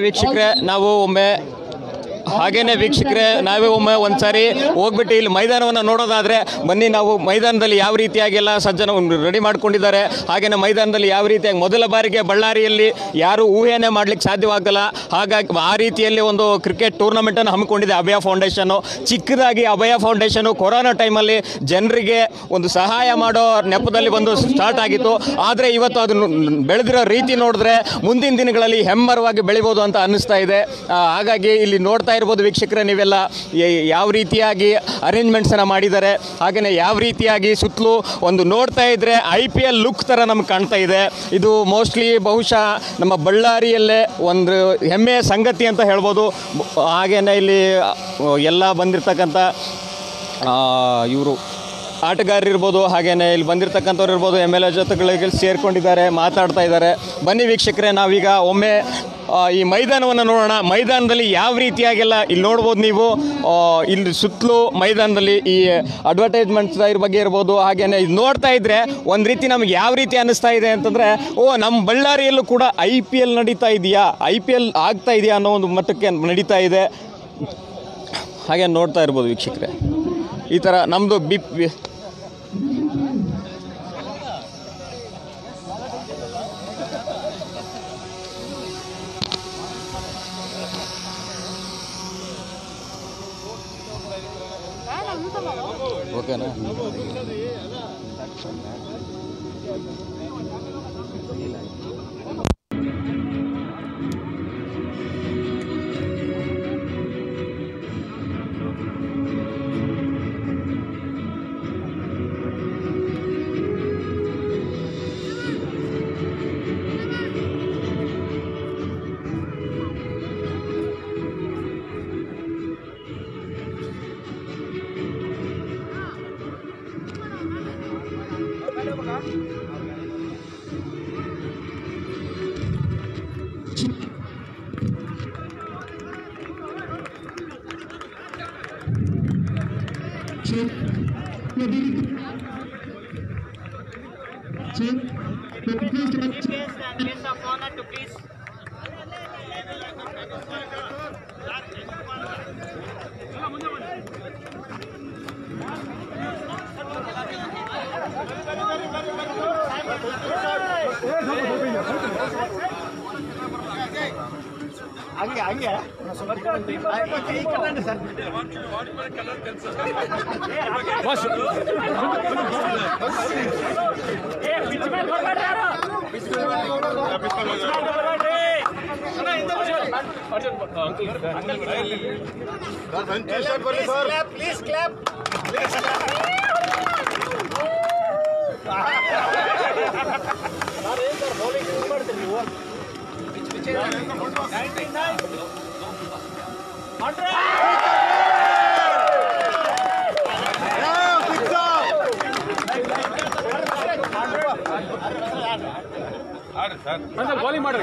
ವೀಕ್ಷಕರೇ, ನಾವೇ ಒಮ್ಮೆ ಒಂದ್ಸಾರಿ ಹೋಗ್ಬಿಟ್ಟು ಇಲ್ಲಿ ಮೈದಾನವನ್ನು ನೋಡೋದಾದರೆ ಬನ್ನಿ. ನಾವು ಮೈದಾನದಲ್ಲಿ ಯಾವ ರೀತಿಯಾಗೆಲ್ಲ ರೆಡಿ ಮಾಡ್ಕೊಂಡಿದ್ದಾರೆ, ಹಾಗೆಯೇ ಮೈದಾನದಲ್ಲಿ ಯಾವ ರೀತಿಯಾಗಿ ಮೊದಲ ಬಾರಿಗೆ ಬಳ್ಳಾರಿಯಲ್ಲಿ ಯಾರೂ ಊಹೆನೇ ಮಾಡಲಿಕ್ಕೆ ಸಾಧ್ಯವಾಗಲ್ಲ. ಹಾಗಾಗಿ ಆ ರೀತಿಯಲ್ಲಿ ಒಂದು ಕ್ರಿಕೆಟ್ ಟೂರ್ನಮೆಂಟನ್ನು ಹಮ್ಮಿಕೊಂಡಿದೆ ಅಭಯ ಫೌಂಡೇಶನ್ನು. ಚಿಕ್ಕದಾಗಿ ಅಭಯ ಫೌಂಡೇಶನ್ನು ಕೊರೋನಾ ಟೈಮಲ್ಲಿ ಜನರಿಗೆ ಒಂದು ಸಹಾಯ ಮಾಡೋ ನೆಪದಲ್ಲಿ ಬಂದು ಸ್ಟಾರ್ಟ್ ಆಗಿತ್ತು. ಆದರೆ ಇವತ್ತು ಅದನ್ನು ಬೆಳೆದಿರೋ ರೀತಿ ನೋಡಿದ್ರೆ ಮುಂದಿನ ದಿನಗಳಲ್ಲಿ ಹೆಮ್ಮರವಾಗಿ ಬೆಳಿಬೋದು ಅಂತ ಅನ್ನಿಸ್ತಾ ಇದೆ. ಹಾಗಾಗಿ ಇಲ್ಲಿ ನೋಡ್ತಾ ಇರ್ಬೋದು ವೀಕ್ಷಕರೇ, ನೀವೆಲ್ಲ ಯಾವ ರೀತಿಯಾಗಿ ಅರೇಂಜ್ಮೆಂಟ್ಸನ್ನು ಮಾಡಿದ್ದಾರೆ, ಹಾಗೆಯೇ ಯಾವ ರೀತಿಯಾಗಿ ಸುತ್ತಲೂ ಒಂದು ನೋಡ್ತಾ ಇದ್ದರೆ IPL ಲುಕ್ ಥರ ನಮ್ಗೆ ಕಾಣ್ತಾ ಇದೆ. ಇದು ಮೋಸ್ಟ್ಲಿ ಬಹುಶಃ ನಮ್ಮ ಬಳ್ಳಾರಿಯಲ್ಲೇ ಒಂದು ಹೆಮ್ಮೆಯ ಸಂಗತಿ ಅಂತ ಹೇಳ್ಬೋದು. ಹಾಗೆಯೇ ಇಲ್ಲಿ ಎಲ್ಲ ಬಂದಿರತಕ್ಕಂಥ ಇವರು ಆಟಗಾರರಿರ್ಬೋದು, ಹಾಗೆಯೇ ಇಲ್ಲಿ ಬಂದಿರತಕ್ಕಂಥವ್ರು ಇರ್ಬೋದು, MLA ಜೊತೆಗಳಿಗೆ ಸೇರ್ಕೊಂಡಿದ್ದಾರೆ, ಮಾತಾಡ್ತಾ ಇದ್ದಾರೆ. ಬನ್ನಿ ವೀಕ್ಷಕರೇ, ನಾವೀಗ ಒಮ್ಮೆ ಈ ಮೈದಾನವನ್ನು ನೋಡೋಣ. ಮೈದಾನದಲ್ಲಿ ಯಾವ ರೀತಿಯಾಗೆಲ್ಲ ಇಲ್ಲಿ ನೋಡ್ಬೋದು ನೀವು. ಇಲ್ಲಿ ಸುತ್ತಲೂ ಮೈದಾನದಲ್ಲಿ ಈ ಅಡ್ವರ್ಟೈಸ್ಮೆಂಟ್ಸ್ ಇದ್ರ ಬಗ್ಗೆ ಇರ್ಬೋದು. ಹಾಗೆಯೇ ಇದು ನೋಡ್ತಾ ಇದ್ದರೆ ಒಂದು ರೀತಿ ನಮಗೆ ಯಾವ ರೀತಿ ಅನ್ನಿಸ್ತಾ ಇದೆ ಅಂತಂದರೆ, ನಮ್ಮ ಬಳ್ಳಾರಿಯಲ್ಲೂ ಕೂಡ IPL ನಡೀತಾ ಇದೆಯಾ, IPL ಆಗ್ತಾ ಇದೆಯಾ ಅನ್ನೋ ಒಂದು ಮಟ್ಟಕ್ಕೆ ನಡೀತಾ ಇದೆ. ಹಾಗೆ ನೋಡ್ತಾ ಇರ್ಬೋದು ವೀಕ್ಷಕರೇ, ಈ ಥರ ನಮ್ಮದು ಓಕೆನಾ? ಹಂಗೆ Please clap. ಬೌಲಿಂಗ್ ಮಾಡ್ರಿ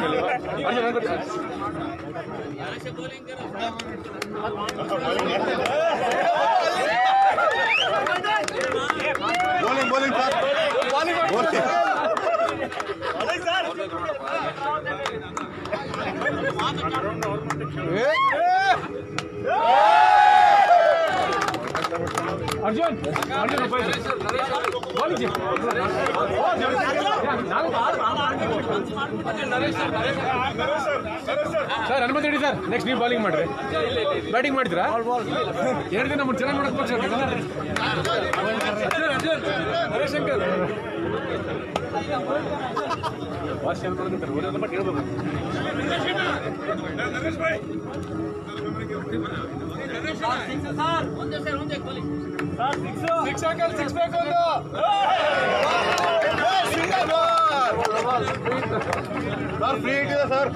ಅರ್ಜುನ್ ಸರ್ ಅನುಮತಿ ಹೇಳಿ ಸರ್. ನೆಕ್ಸ್ಟ್ ನೀವು ಬಾಲಿಂಗ್ ಮಾಡ್ರಿ, ಬ್ಯಾಟಿಂಗ್ ಮಾಡ್ತೀರಾ? 2 ದಿನ ಮುಂಚೆ ಚೆನ್ನಾಗಿ ನೋಡಕ್ ಹರೇಶಂಕರ್ ಫ್ರೀ ಇಟ್ಟಿದೆ sir.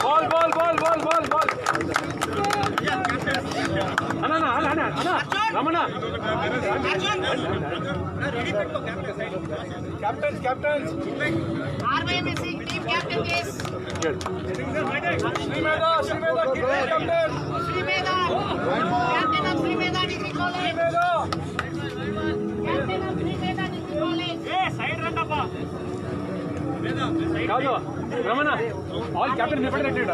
Ball ball ball ball ball ball ಅಣ್ಣ ಅಣ್ಣ ಅಣ್ಣ Ramana captains captains RYMC team captain please. Srimeda Srimeda captain Srimeda, captain of Srimeda Degree College. Captain of Srimeda Degree College. Side Rangappa ಯಾವುದು Ramana all captain representative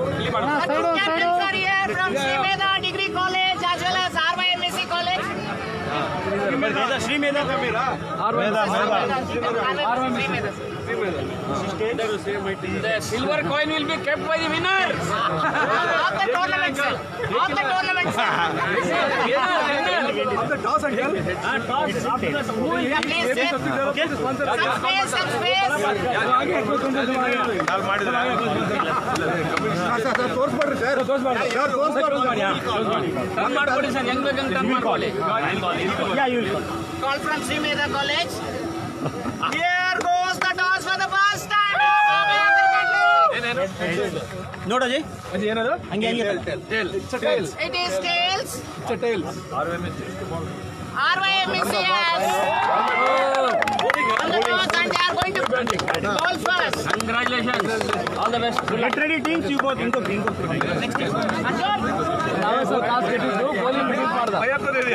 Captains are here from Srimeda Degree College as well as RYMC College. ಶ್ರೀಮೇಧ The silver coin will be kept by the winner of the tournament, sir. Of the tournament, sir. Toss uncle Some space. ತೋರಿಸ್ಬಿಡ್ರಿ ಸರ್. Call from Srimeda College. Here goes the toss for the first time. ನೋಡಜಿ ಏನದು ಹಂಗೆ ಹಂಗೆ It is tails. RYMC has on the toss and they are going to ball first. Congratulations. All the best. Get ready teams, you both. Next team.